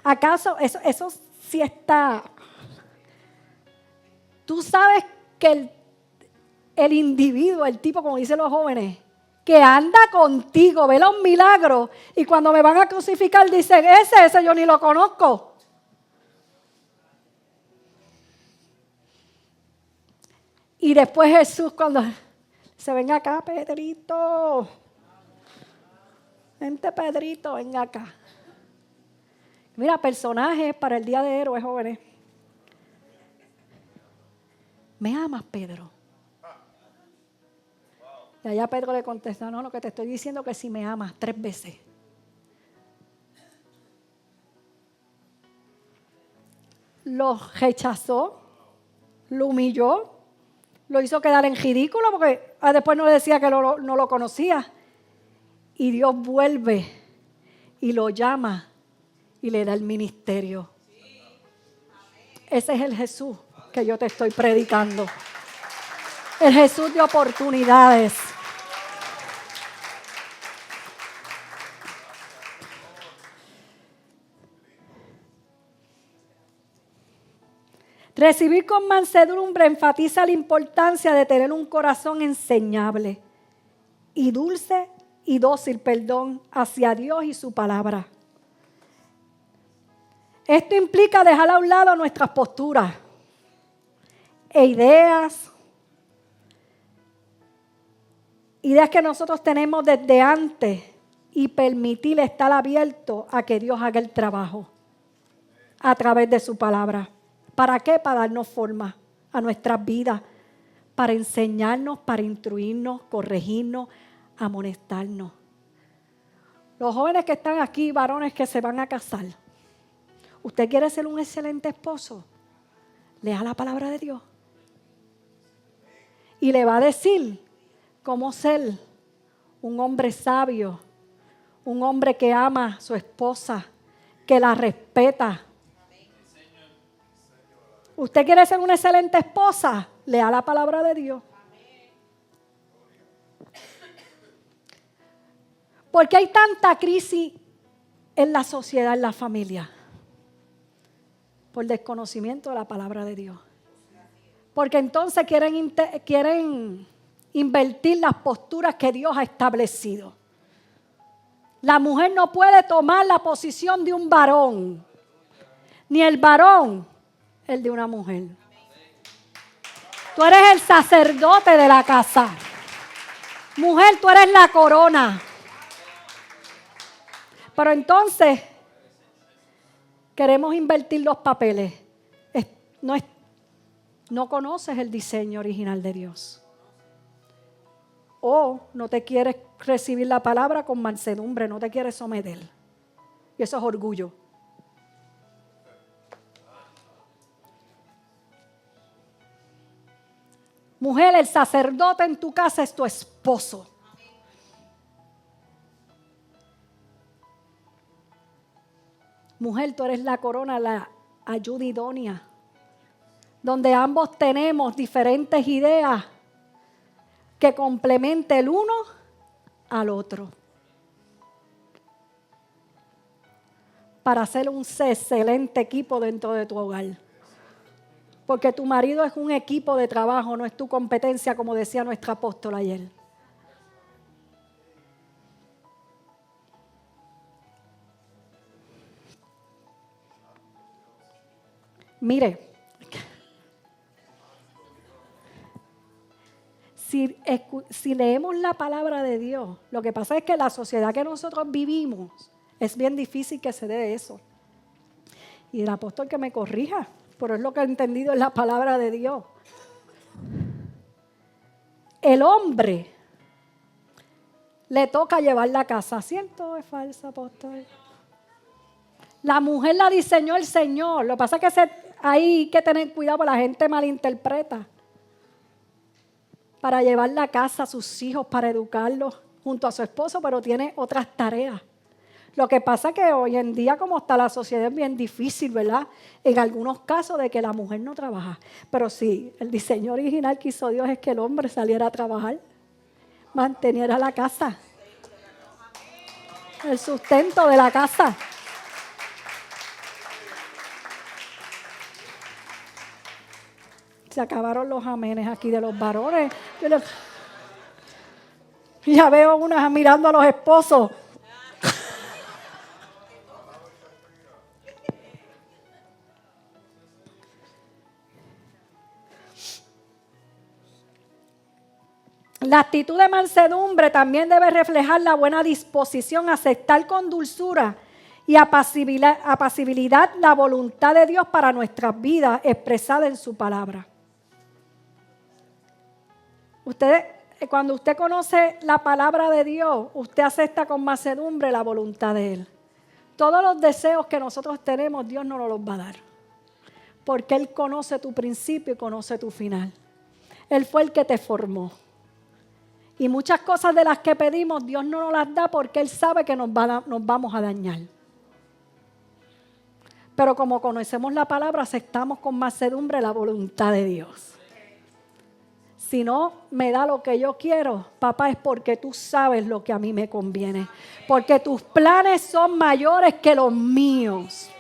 ¿Acaso eso sí está? Tú sabes que el individuo, el tipo, como dicen los jóvenes, que anda contigo, ve los milagros, y cuando me van a crucificar dicen, ese yo ni lo conozco. Y después Jesús cuando se venga acá, Pedrito. Vente, Pedrito, venga acá. Mira, personajes para el día de héroes, jóvenes. ¿Me amas, Pedro? Y allá Pedro le contesta, no, lo que te estoy diciendo es que si me amas 3 veces. Lo rechazó, lo humilló, lo hizo quedar en ridículo porque después no le decía que no lo conocía. Y Dios vuelve y lo llama y le da el ministerio. Ese es el Jesús que yo te estoy predicando. El Jesús de oportunidades. Recibir con mansedumbre enfatiza la importancia de tener un corazón enseñable y dulce y dócil, hacia Dios y su palabra. Esto implica dejar a un lado nuestras posturas e ideas que nosotros tenemos desde antes y permitir estar abierto a que Dios haga el trabajo a través de su palabra. ¿Para qué? Para darnos forma a nuestras vidas, para enseñarnos, para instruirnos, corregirnos, amonestarnos. Los jóvenes que están aquí, varones que se van a casar, ¿usted quiere ser un excelente esposo? Lea la palabra de Dios. Y le va a decir cómo ser un hombre sabio, un hombre que ama a su esposa, que la respeta. ¿Usted quiere ser una excelente esposa? Lea la palabra de Dios. ¿Por qué hay tanta crisis en la sociedad, en la familia? Por desconocimiento de la palabra de Dios. Porque entonces quieren invertir las posturas que Dios ha establecido. La mujer no puede tomar la posición de un varón, ni el varón el de una mujer. Tú eres el sacerdote de la casa. Mujer, tú eres la corona. Pero entonces queremos invertir los papeles. No conoces el diseño original de Dios. O no te quieres recibir la palabra con mansedumbre, no te quieres someter. Y eso es orgullo. Mujer, el sacerdote en tu casa es tu esposo. Mujer, tú eres la corona, la ayuda idónea, donde ambos tenemos diferentes ideas que complementen el uno al otro para hacer un excelente equipo dentro de tu hogar. Porque tu marido es un equipo de trabajo, no es tu competencia, como decía nuestra apóstola ayer. Mire, si leemos la palabra de Dios, lo que pasa es que la sociedad que nosotros vivimos es bien difícil que se dé eso. Y el apóstol que me corrija, pero es lo que he entendido en la palabra de Dios. El hombre le toca llevar la casa. ¿Cierto o es falso, apóstol? La mujer la diseñó el Señor. Lo que pasa es que hay que tener cuidado porque la gente malinterpreta. Para llevar la casa a sus hijos, para educarlos junto a su esposo, pero tiene otras tareas. Lo que pasa es que hoy en día, como está la sociedad, es bien difícil, ¿verdad? En algunos casos de que la mujer no trabaja. Pero sí, el diseño original que hizo Dios es que el hombre saliera a trabajar, manteniera la casa, el sustento de la casa. Se acabaron los amenes aquí de los varones. Ya veo unas mirando a los esposos. La actitud de mansedumbre también debe reflejar la buena disposición a aceptar con dulzura y apacibilidad la voluntad de Dios para nuestras vidas expresada en su palabra. Cuando usted conoce la palabra de Dios, usted acepta con mansedumbre la voluntad de Él. Todos los deseos que nosotros tenemos, Dios no nos los va a dar. Porque Él conoce tu principio y conoce tu final. Él fue el que te formó. Y muchas cosas de las que pedimos, Dios no nos las da porque Él sabe que nos vamos a dañar. Pero como conocemos la palabra, aceptamos con mansedumbre la voluntad de Dios. Si no me da lo que yo quiero, papá, es porque tú sabes lo que a mí me conviene. Porque tus planes son mayores que los míos.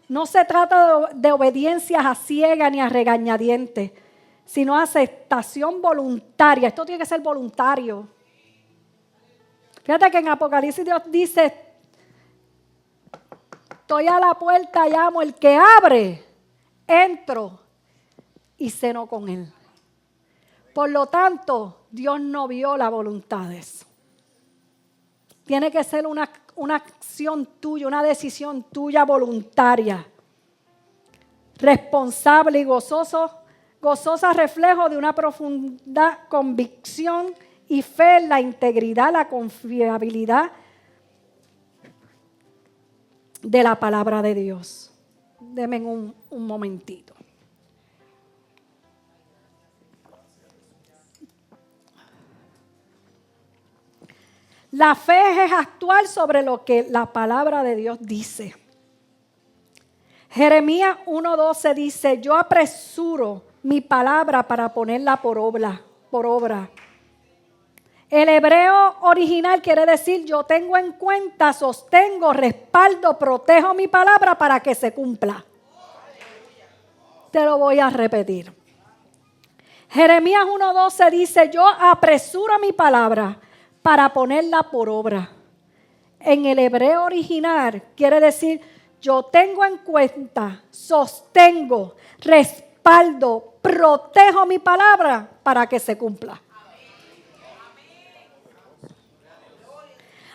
No se trata de obediencias a ciegas ni a regañadientes, sino aceptación voluntaria. Esto tiene que ser voluntario. Fíjate que en Apocalipsis Dios dice, estoy a la puerta, llamo, el que abre, entro y ceno con él. Por lo tanto, Dios no viola voluntades. Tiene que ser una acción tuya, una decisión tuya voluntaria, responsable y gozosa reflejo de una profunda convicción y fe en la integridad, la confiabilidad de la palabra de Dios. Denme un momentito. La fe es actuar sobre lo que la palabra de Dios dice. Jeremías 1:12 dice, yo apresuro mi palabra para ponerla por obra. El hebreo original quiere decir, yo tengo en cuenta, sostengo, respaldo, protejo mi palabra para que se cumpla. Te lo voy a repetir. Jeremías 1:12 dice, yo apresuro mi palabra para ponerla por obra. En el hebreo original quiere decir, yo tengo en cuenta, sostengo, respaldo, protejo mi palabra para que se cumpla.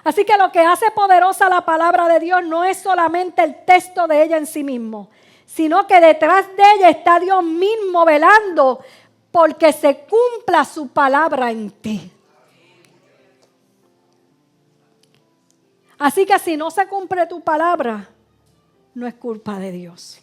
Así que lo que hace poderosa la palabra de Dios no es solamente el texto de ella en sí mismo, sino que detrás de ella está Dios mismo velando porque se cumpla su palabra en ti. Así que si no se cumple tu palabra, no es culpa de Dios.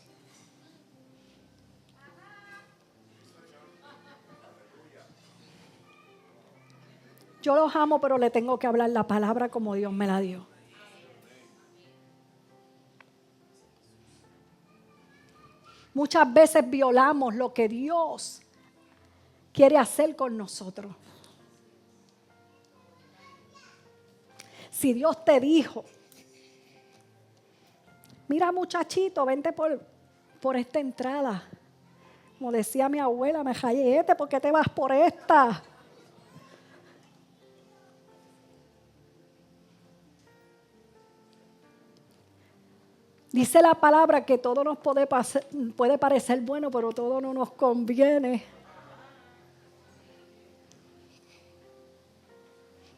Yo los amo, pero le tengo que hablar la palabra como Dios me la dio. Muchas veces violamos lo que Dios quiere hacer con nosotros. Si Dios te dijo, mira muchachito, vente por esta entrada. Como decía mi abuela, me jallé, ¿por qué te vas por esta? Dice la palabra que todo nos puede parecer bueno, pero todo no nos conviene.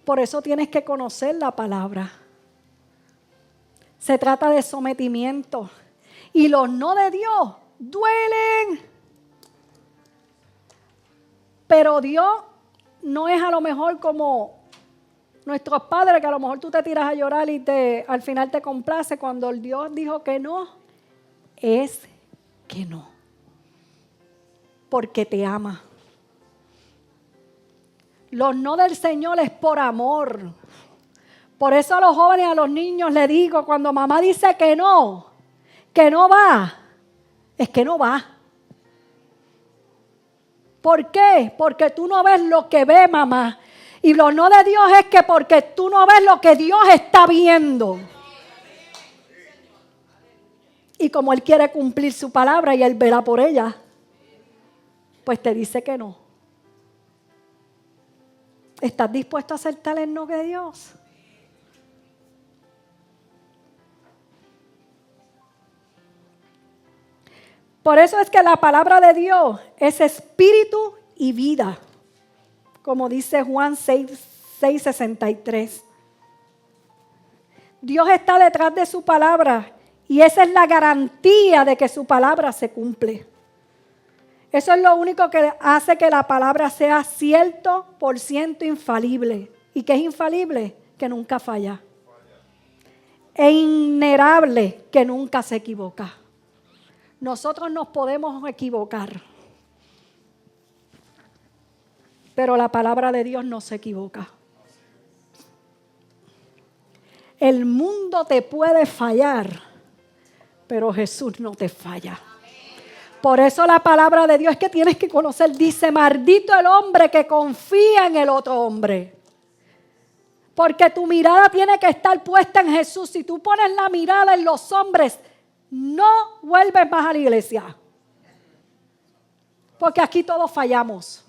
Por eso tienes que conocer la palabra. Se trata de sometimiento. Y los no de Dios duelen. Pero Dios no es a lo mejor como nuestros padres, que a lo mejor tú te tiras a llorar y al final te complace. Cuando el Dios dijo que no, es que no. Porque te ama. Los no del Señor es por amor. Por eso a los jóvenes y a los niños les digo, cuando mamá dice que no va, es que no va. ¿Por qué? Porque tú no ves lo que ve mamá. Y lo no de Dios es que porque tú no ves lo que Dios está viendo. Y como Él quiere cumplir su palabra y Él verá por ella, pues te dice que no. ¿Estás dispuesto a aceptar el no de Dios? Por eso es que la palabra de Dios es espíritu y vida, como dice Juan 6:63. Dios está detrás de su palabra y esa es la garantía de que su palabra se cumple. Eso es lo único que hace que la palabra sea 100% infalible. ¿Y qué es infalible? Que nunca falla. E innegable, que nunca se equivoca. Nosotros nos podemos equivocar, pero la palabra de Dios no se equivoca. El mundo te puede fallar, pero Jesús no te falla. Por eso la palabra de Dios es que tienes que conocer. Dice, maldito el hombre que confía en el otro hombre. Porque tu mirada tiene que estar puesta en Jesús. Si tú pones la mirada en los hombres, no vuelves más a la iglesia. Porque aquí todos fallamos.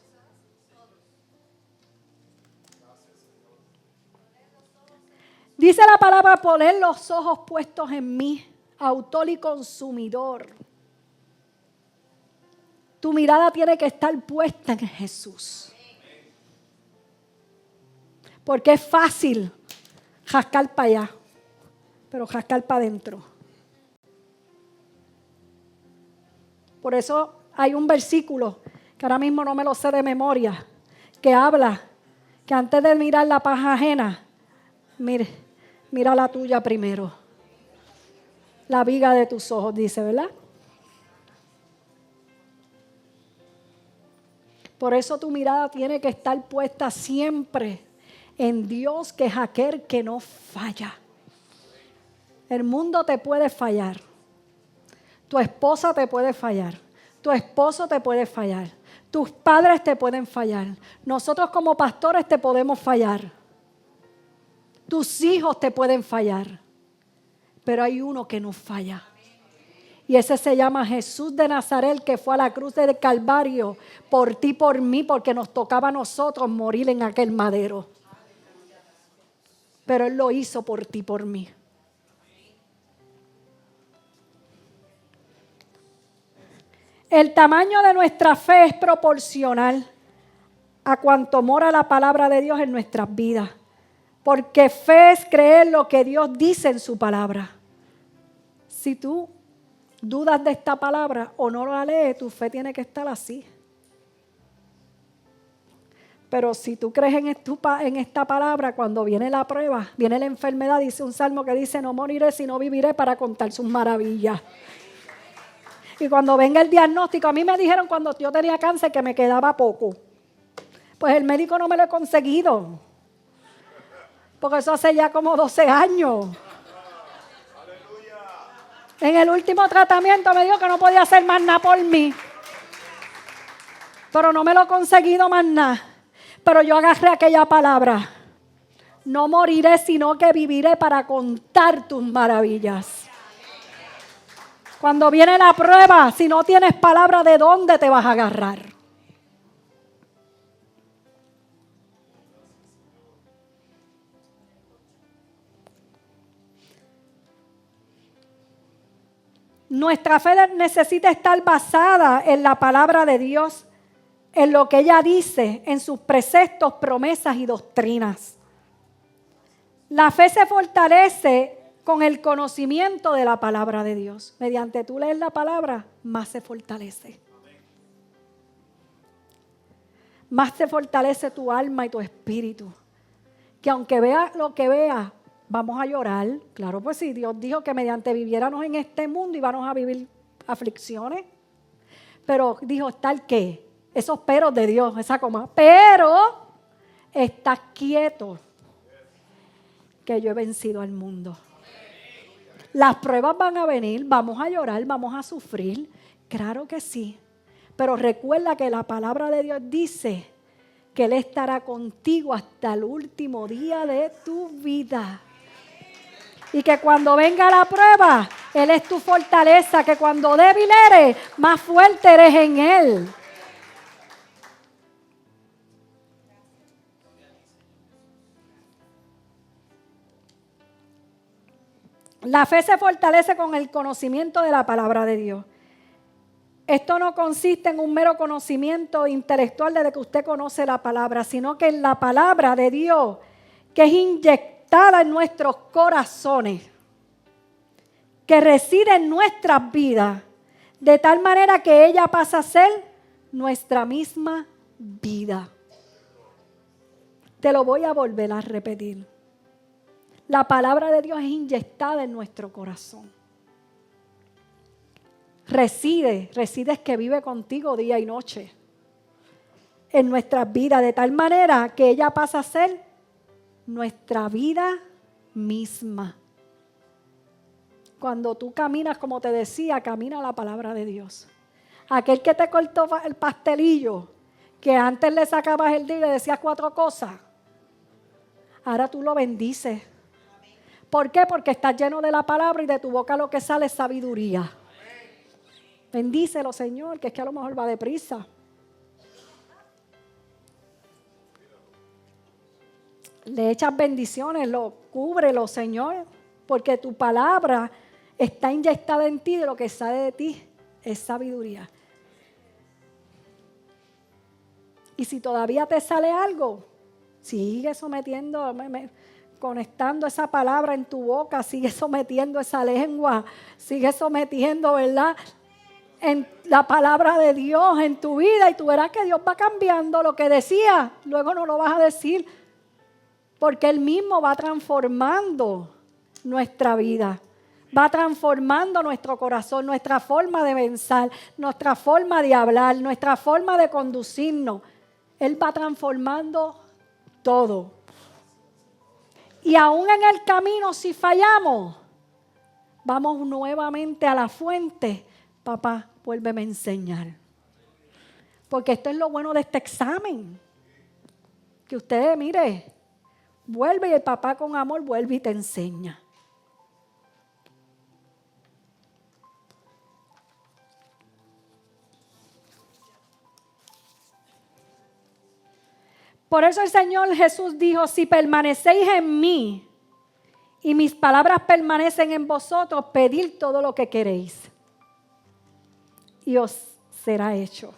Dice la palabra, poner los ojos puestos en mí, autor y consumidor. Tu mirada tiene que estar puesta en Jesús. Porque es fácil jascar para allá, pero jascar para adentro. Por eso hay un versículo, que ahora mismo no me lo sé de memoria, que habla que antes de mirar la paja ajena, mira la tuya primero. La viga de tus ojos, dice, ¿verdad? Por eso tu mirada tiene que estar puesta siempre en Dios, que es aquel que no falla. El mundo te puede fallar. Tu esposa te puede fallar. Tu esposo te puede fallar. Tus padres te pueden fallar. Nosotros como pastores te podemos fallar. Tus hijos te pueden fallar. Pero hay uno que no falla. Y ese se llama Jesús de Nazaret, que fue a la cruz del Calvario por ti y por mí, porque nos tocaba a nosotros morir en aquel madero. Pero Él lo hizo por ti y por mí. El tamaño de nuestra fe es proporcional a cuanto mora la palabra de Dios en nuestras vidas. Porque fe es creer lo que Dios dice en su palabra. Si tú dudas de esta palabra o no la lees, tu fe tiene que estar así. Pero si tú crees en esta palabra, cuando viene la prueba, viene la enfermedad, dice un salmo que dice, no moriré sino viviré para contar sus maravillas. Y cuando venga el diagnóstico, a mí me dijeron cuando yo tenía cáncer que me quedaba poco. Pues el médico no me lo he conseguido. Porque eso hace ya como 12 años. En el último tratamiento me dijo que no podía hacer más nada por mí. Pero no me lo he conseguido más nada. Pero yo agarré aquella palabra. No moriré, sino que viviré para contar tus maravillas. Cuando viene la prueba, si no tienes palabra, ¿de dónde te vas a agarrar? Nuestra fe necesita estar basada en la palabra de Dios, en lo que ella dice, en sus preceptos, promesas y doctrinas. La fe se fortalece con el conocimiento de la palabra de Dios. Mediante tú lees la palabra, más se fortalece. Más se fortalece tu alma y tu espíritu. Que aunque veas lo que veas, vamos a llorar. Claro, pues sí, Dios dijo que mediante viviéramos en este mundo íbamos a vivir aflicciones. Pero dijo, tal que, esos peros de Dios, esa coma. Pero estás quieto, que yo he vencido al mundo. Las pruebas van a venir, vamos a llorar, vamos a sufrir, claro que sí. Pero recuerda que la palabra de Dios dice que Él estará contigo hasta el último día de tu vida. Y que cuando venga la prueba, Él es tu fortaleza, que cuando débil eres, más fuerte eres en Él. La fe se fortalece con el conocimiento de la palabra de Dios. Esto no consiste en un mero conocimiento intelectual de que usted conoce la palabra, sino que en la palabra de Dios, que es inyectada en nuestros corazones, que reside en nuestras vidas, de tal manera que ella pasa a ser nuestra misma vida. Te lo voy a volver a repetir. La palabra de Dios es inyectada en nuestro corazón. Reside es que vive contigo día y noche en nuestras vidas, de tal manera que ella pasa a ser nuestra vida misma. Cuando tú caminas, como te decía, camina la palabra de Dios. Aquel que te cortó el pastelillo, que antes le sacabas el dedo y le decías 4 cosas, ahora tú lo bendices. ¿Por qué? Porque estás lleno de la palabra y de tu boca lo que sale es sabiduría. Bendícelo, Señor, que es que a lo mejor va deprisa. Le echas bendiciones, cúbrelo, Señor, porque tu palabra está inyectada en ti, de lo que sale de ti es sabiduría. Y si todavía te sale algo, sigue sometiendo, conectando esa palabra en tu boca, sigue sometiendo esa lengua, sigue sometiendo, ¿verdad?, en la palabra de Dios en tu vida, y tú verás que Dios va cambiando lo que decía, luego no lo vas a decir, porque Él mismo va transformando nuestra vida, va transformando nuestro corazón, nuestra forma de pensar, nuestra forma de hablar, nuestra forma de conducirnos. Él va transformando todo. Y aún en el camino, si fallamos, vamos nuevamente a la fuente. Papá, vuélveme a enseñar. Porque esto es lo bueno de este examen. Que usted, mire, vuelve y el papá con amor vuelve y te enseña. Por eso el Señor Jesús dijo, si permanecéis en mí y mis palabras permanecen en vosotros, pedid todo lo que queréis y os será hecho.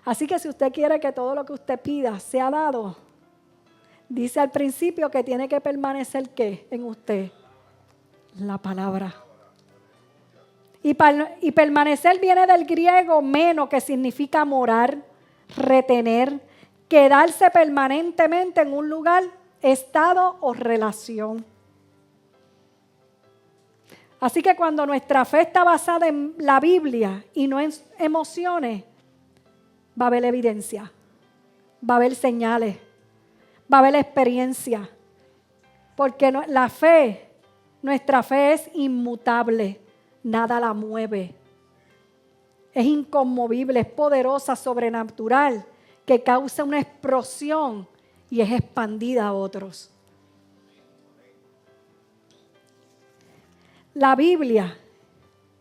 Así que si usted quiere que todo lo que usted pida sea dado, dice al principio que tiene que permanecer ¿qué? En usted, la palabra. Y permanecer viene del griego meno, que significa morar, retener, quedarse permanentemente en un lugar, estado o relación. Así que cuando nuestra fe está basada en la Biblia y no en emociones, va a haber evidencia, va a haber señales, va a haber experiencia. Porque la fe, nuestra fe es inmutable, nada la mueve. Es inconmovible, es poderosa, sobrenatural, que causa una explosión y es expandida a otros. La Biblia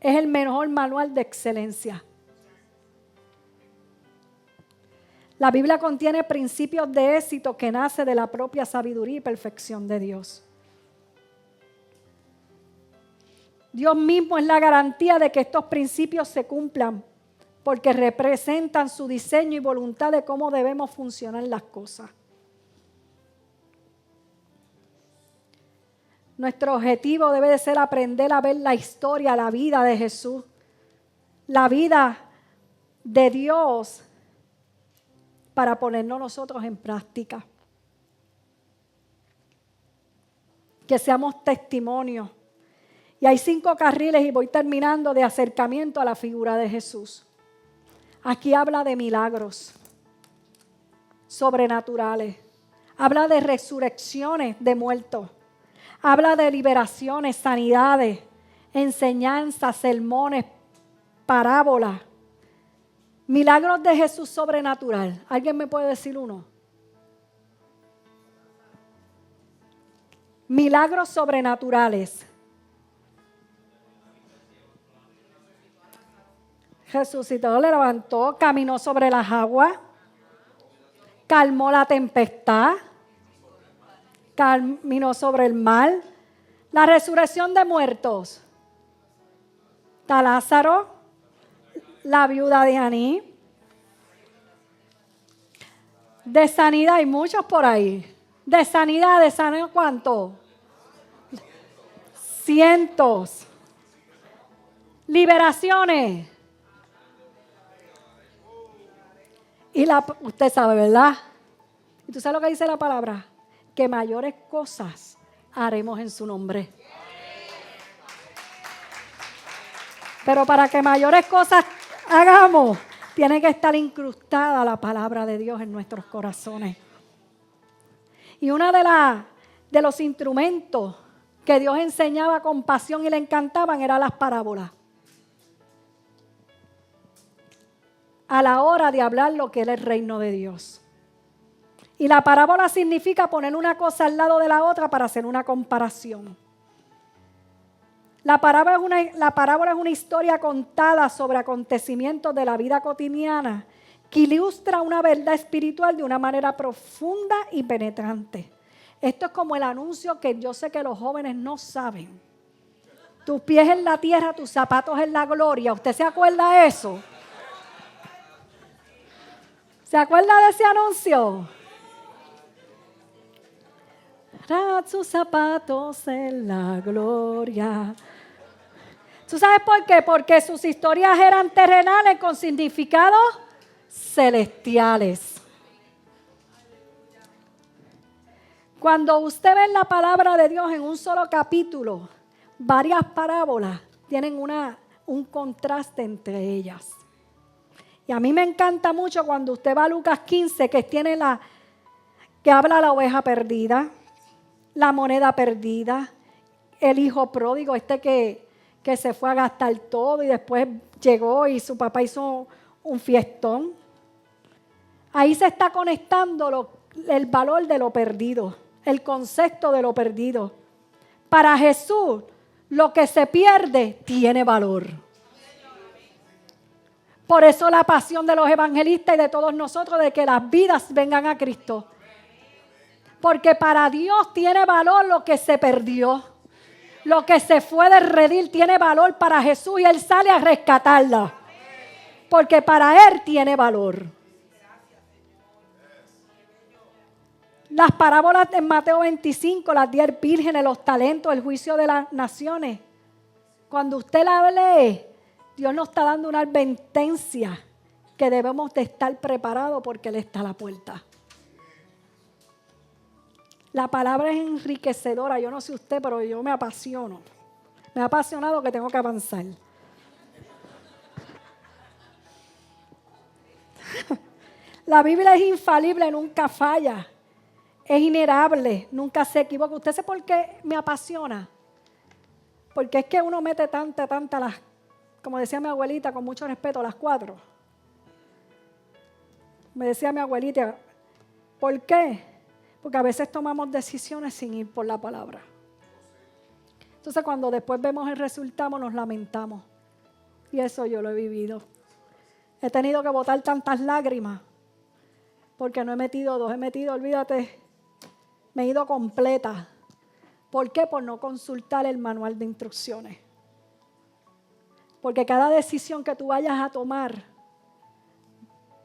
es el mejor manual de excelencia. La Biblia contiene principios de éxito que nace de la propia sabiduría y perfección de Dios. Dios mismo es la garantía de que estos principios se cumplan, porque representan su diseño y voluntad de cómo debemos funcionar las cosas. Nuestro objetivo debe de ser aprender a ver la historia, la vida de Jesús, la vida de Dios, para ponernos nosotros en práctica. Que seamos testimonios. Y hay 5 carriles, y voy terminando, de acercamiento a la figura de Jesús. Aquí habla de milagros sobrenaturales, Habla de resurrecciones de muertos. Habla de liberaciones, sanidades, enseñanzas, sermones, parábolas. Milagros de Jesús sobrenatural. ¿Alguien me puede decir uno? Milagros sobrenaturales. Resucitó, le levantó, caminó sobre las aguas, calmó la tempestad, caminó sobre el mar. La resurrección de muertos. Está Lázaro, la viuda de Aní. De sanidad hay muchos por ahí. De sanidad, ¿cuánto? Cientos. Liberaciones. Y usted sabe, ¿verdad? ¿Y tú sabes lo que dice la palabra? Que mayores cosas haremos en su nombre. Pero para que mayores cosas hagamos, tiene que estar incrustada la palabra de Dios en nuestros corazones. Y uno de los instrumentos que Dios enseñaba con pasión y le encantaban eran las parábolas. A la hora de hablar lo que era el reino de Dios. Y la parábola significa poner una cosa al lado de la otra para hacer una comparación. La parábola es una historia contada sobre acontecimientos de la vida cotidiana que ilustra una verdad espiritual de una manera profunda y penetrante. Esto es como el anuncio que yo sé que los jóvenes no saben. Tus pies en la tierra, tus zapatos en la gloria. ¿Usted se acuerda de eso? ¿Se acuerda de ese anuncio? Tus zapatos en la gloria. ¿Tú sabes por qué? Porque sus historias eran terrenales con significados celestiales. Cuando usted ve la palabra de Dios en un solo capítulo, varias parábolas tienen un contraste entre ellas. Y a mí me encanta mucho cuando usted va a Lucas 15, que habla la oveja perdida, la moneda perdida, el hijo pródigo, que se fue a gastar todo y después llegó y su papá hizo un fiestón. Ahí se está conectando el valor de lo perdido, el concepto de lo perdido. Para Jesús, lo que se pierde tiene valor. Por eso la pasión de los evangelistas y de todos nosotros de que las vidas vengan a Cristo. Porque para Dios tiene valor lo que se perdió. Lo que se fue de redil tiene valor para Jesús y Él sale a rescatarla. Porque para Él tiene valor. Las parábolas en Mateo 25, las 10 vírgenes, los talentos, el juicio de las naciones. Cuando usted la lee, Dios nos está dando una advertencia que debemos de estar preparados porque Él está a la puerta. La palabra es enriquecedora. Yo no sé usted, pero yo me apasiono. Me ha apasionado que tengo que avanzar. La Biblia es infalible, nunca falla. Es inerrable, nunca se equivoca. ¿Usted sabe por qué me apasiona? Porque es que uno mete tanta, como decía mi abuelita, con mucho respeto, las 4. Me decía mi abuelita, ¿por qué? Porque a veces tomamos decisiones sin ir por la palabra. Entonces cuando después vemos el resultado nos lamentamos. Y eso yo lo he vivido. He tenido que botar tantas lágrimas porque no he metido 2, olvídate, me he ido completa. ¿Por qué? Por no consultar el manual de instrucciones. Porque cada decisión que tú vayas a tomar,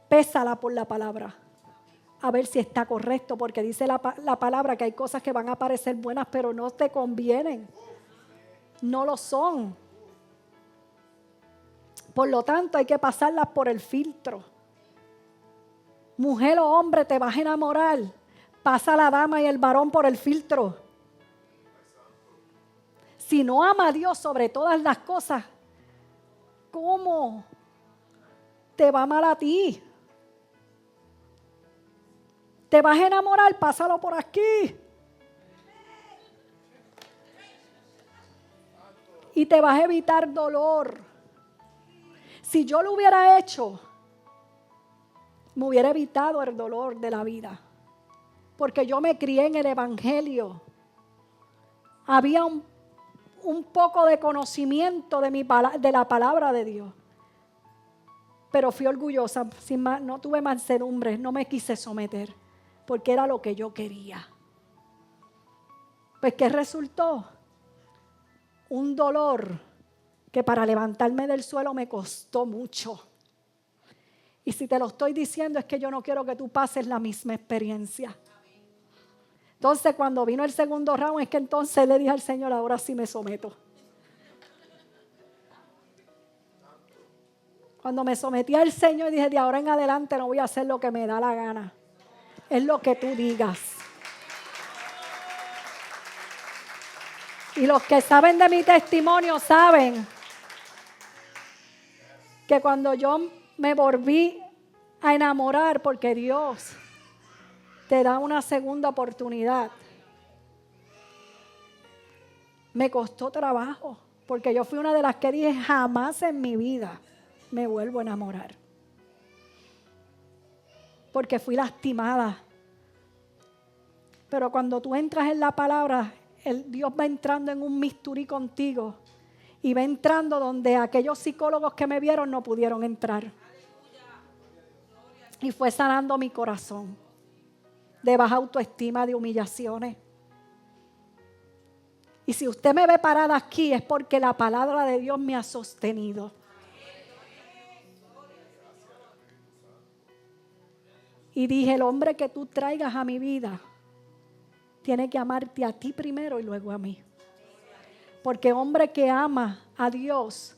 pésala por la palabra. A ver si está correcto, porque dice la palabra que hay cosas que van a parecer buenas, pero no te convienen. No lo son. Por lo tanto, hay que pasarlas por el filtro. Mujer o hombre, te vas a enamorar. Pasa la dama y el varón por el filtro. Si no ama a Dios sobre todas las cosas, ¿cómo te va mal a ti? ¿Te vas a enamorar? Pásalo por aquí. Y te vas a evitar dolor. Si yo lo hubiera hecho, me hubiera evitado el dolor de la vida. Porque yo me crié en el Evangelio. Había un poco de conocimiento de la palabra de Dios. Pero fui orgullosa, no tuve mansedumbre, no me quise someter, porque era lo que yo quería. Pues ¿qué resultó? Un dolor que para levantarme del suelo me costó mucho. Y si te lo estoy diciendo es que yo no quiero que tú pases la misma experiencia. Entonces cuando vino el segundo round es que entonces le dije al Señor, ahora sí me someto. Cuando me sometí al Señor dije, de ahora en adelante no voy a hacer lo que me da la gana. Es lo que tú digas. Y los que saben de mi testimonio saben que cuando yo me volví a enamorar, porque Dios te da una segunda oportunidad, me costó trabajo, porque yo fui una de las que dije, jamás en mi vida me vuelvo a enamorar. Porque fui lastimada. Pero cuando tú entras en la palabra, Dios va entrando en un misturí contigo y va entrando donde aquellos psicólogos que me vieron no pudieron entrar. Y fue sanando mi corazón de baja autoestima, de humillaciones. Y si usted me ve parada aquí es porque la palabra de Dios me ha sostenido. Y dije, el hombre que tú traigas a mi vida tiene que amarte a ti primero y luego a mí. Porque hombre que ama a Dios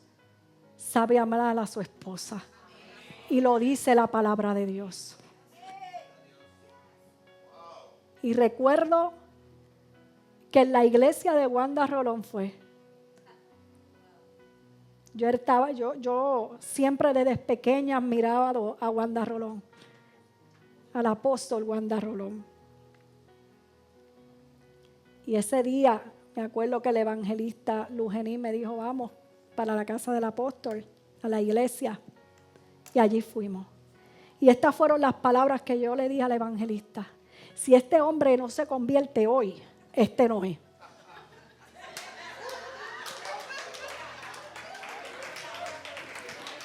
sabe amar a su esposa. Y lo dice la palabra de Dios. Y recuerdo que en la iglesia de Wanda Rolón fue. Yo siempre desde pequeña admiraba a Wanda Rolón. Al apóstol Wanda Rolón. Y ese día me acuerdo que el evangelista Lugení me dijo, vamos para la casa del apóstol, a la iglesia. Y allí fuimos. Y estas fueron las palabras que yo le dije al evangelista. Si este hombre no se convierte hoy, este no es.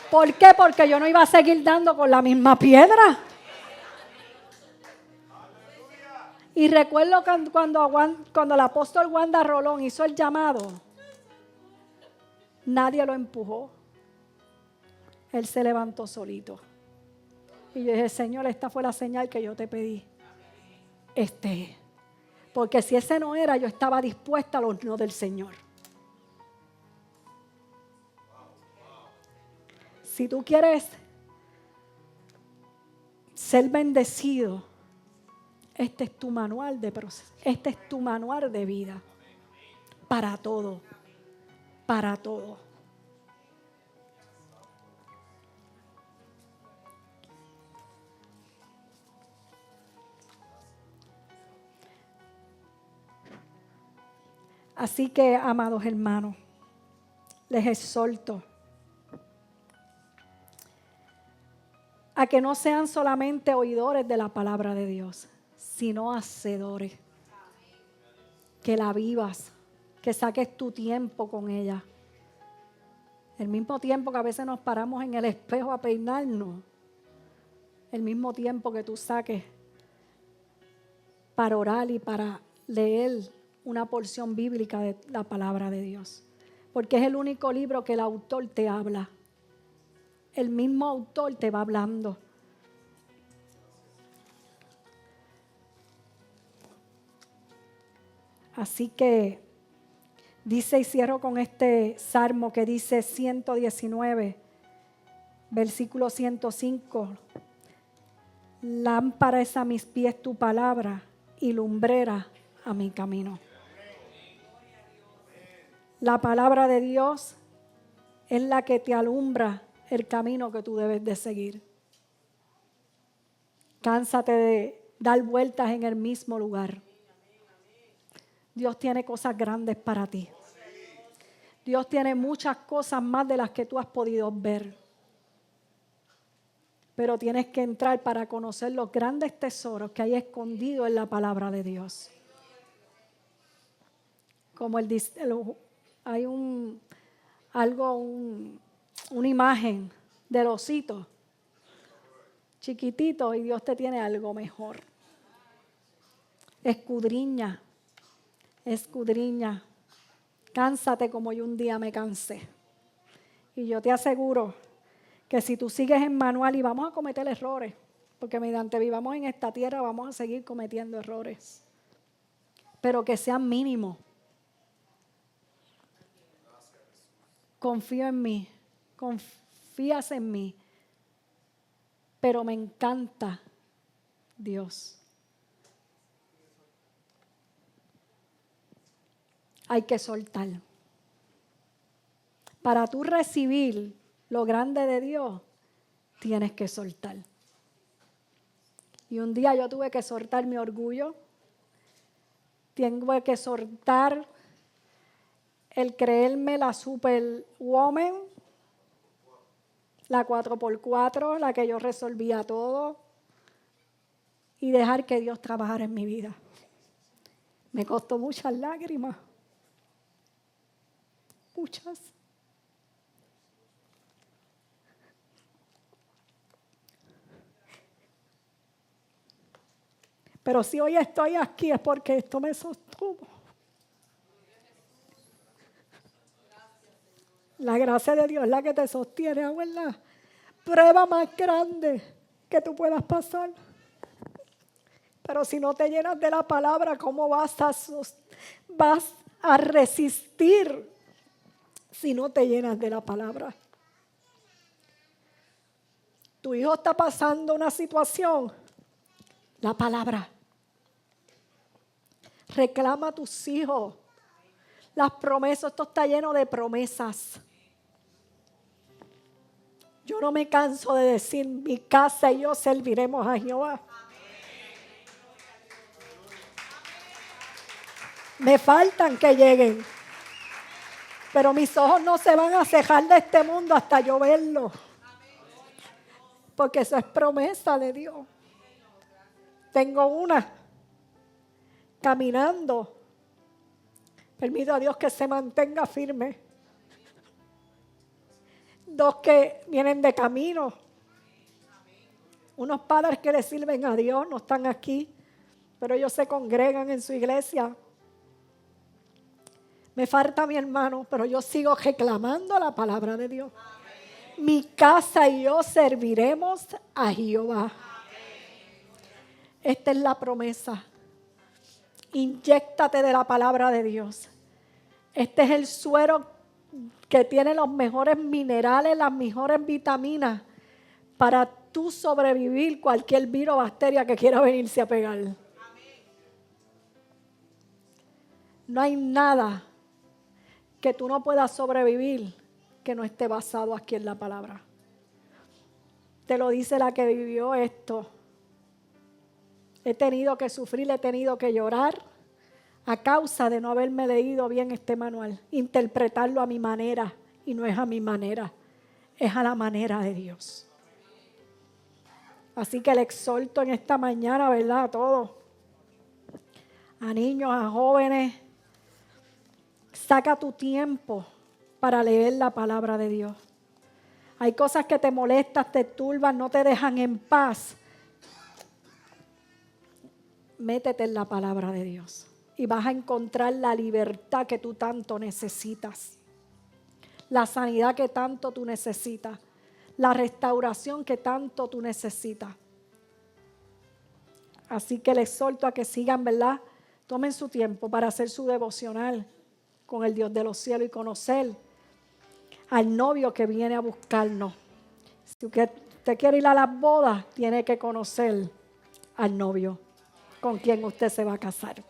¿Por qué? Porque yo no iba a seguir dando con la misma piedra. Y recuerdo cuando el apóstol Wanda Rolón hizo el llamado, nadie lo empujó. Él se levantó solito. Y yo dije, Señor, esta fue la señal que yo te pedí. Porque si ese no era, yo estaba dispuesta a los no del Señor. Si tú quieres ser bendecido, este es tu manual de proceso, este es tu manual de vida. Para todo, para todo. Así que, amados hermanos, les exhorto a que no sean solamente oidores de la palabra de Dios, sino hacedores. Que la vivas, que saques tu tiempo con ella. El mismo tiempo que a veces nos paramos en el espejo a peinarnos, el mismo tiempo que tú saques para orar y para leer una porción bíblica de la palabra de Dios. Porque es el único libro que el autor te habla. El mismo autor te va hablando. Así que dice, y cierro con este salmo que dice 119, versículo 105. Lámpara es a mis pies tu palabra y lumbrera a mi camino. La palabra de Dios es la que te alumbra el camino que tú debes de seguir. Cánsate dar vueltas en el mismo lugar. Dios tiene cosas grandes para ti. Dios tiene muchas cosas más de las que tú has podido ver. Pero tienes que entrar para conocer los grandes tesoros que hay escondidos en la palabra de Dios. Como hay una imagen del osito chiquitito y Dios te tiene algo mejor. Escudriña. Cánsate como yo un día me cansé. Y yo te aseguro que si tú sigues en manual, y vamos a cometer errores, porque mediante vivamos en esta tierra vamos a seguir cometiendo errores, pero que sean mínimos. Confío en mí, confías en mí, pero me encanta Dios. Hay que soltar. Para tú recibir lo grande de Dios, tienes que soltar. Y un día yo tuve que soltar mi orgullo, tuve que soltar el creerme la superwoman, la 4x4, la que yo resolvía todo, y dejar que Dios trabajara en mi vida. Me costó muchas lágrimas, muchas. Pero si hoy estoy aquí es porque esto me sostuvo. La gracia de Dios es la que te sostiene, es la prueba más grande que tú puedas pasar. Pero si no te llenas de la palabra, ¿cómo vas a resistir si no te llenas de la palabra? Tu hijo está pasando una situación, la palabra. Reclama a tus hijos. Las promesas, esto está lleno de promesas. Yo no me canso de decir, mi casa y yo serviremos a Jehová. Me faltan que lleguen. Pero mis ojos no se van a cejar de este mundo hasta yo verlo. Porque eso es promesa de Dios. Tengo una caminando. Permito a Dios que se mantenga firme. 2 que vienen de camino. Unos padres que le sirven a Dios no están aquí, pero ellos se congregan en su iglesia. Me falta mi hermano, pero yo sigo reclamando la palabra de Dios. Amén. Mi casa y yo serviremos a Jehová. Amén. Esta es la promesa. Inyéctate de la palabra de Dios. Este es el suero que tiene los mejores minerales, las mejores vitaminas para tú sobrevivir cualquier virus o bacteria que quiera venirse a pegar. Amén. No hay nada que tú no puedas sobrevivir que no esté basado aquí en la palabra. Te lo dice la que vivió esto. He tenido que sufrir, he tenido que llorar a causa de no haberme leído bien este manual, interpretarlo a mi manera, y no es a mi manera, es a la manera de Dios. Así que le exhorto en esta mañana, ¿verdad? A todos, a niños, a jóvenes, saca tu tiempo para leer la palabra de Dios. Hay cosas que te molestan, te turban, no te dejan en paz. Métete en la palabra de Dios y vas a encontrar la libertad que tú tanto necesitas, la sanidad que tanto tú necesitas, la restauración que tanto tú necesitas. Así que les exhorto a que sigan, ¿verdad? Tomen su tiempo para hacer su devocional con el Dios de los cielos y conocer al novio que viene a buscarnos. Si usted quiere ir a las bodas, tiene que conocer al novio con quien usted se va a casar.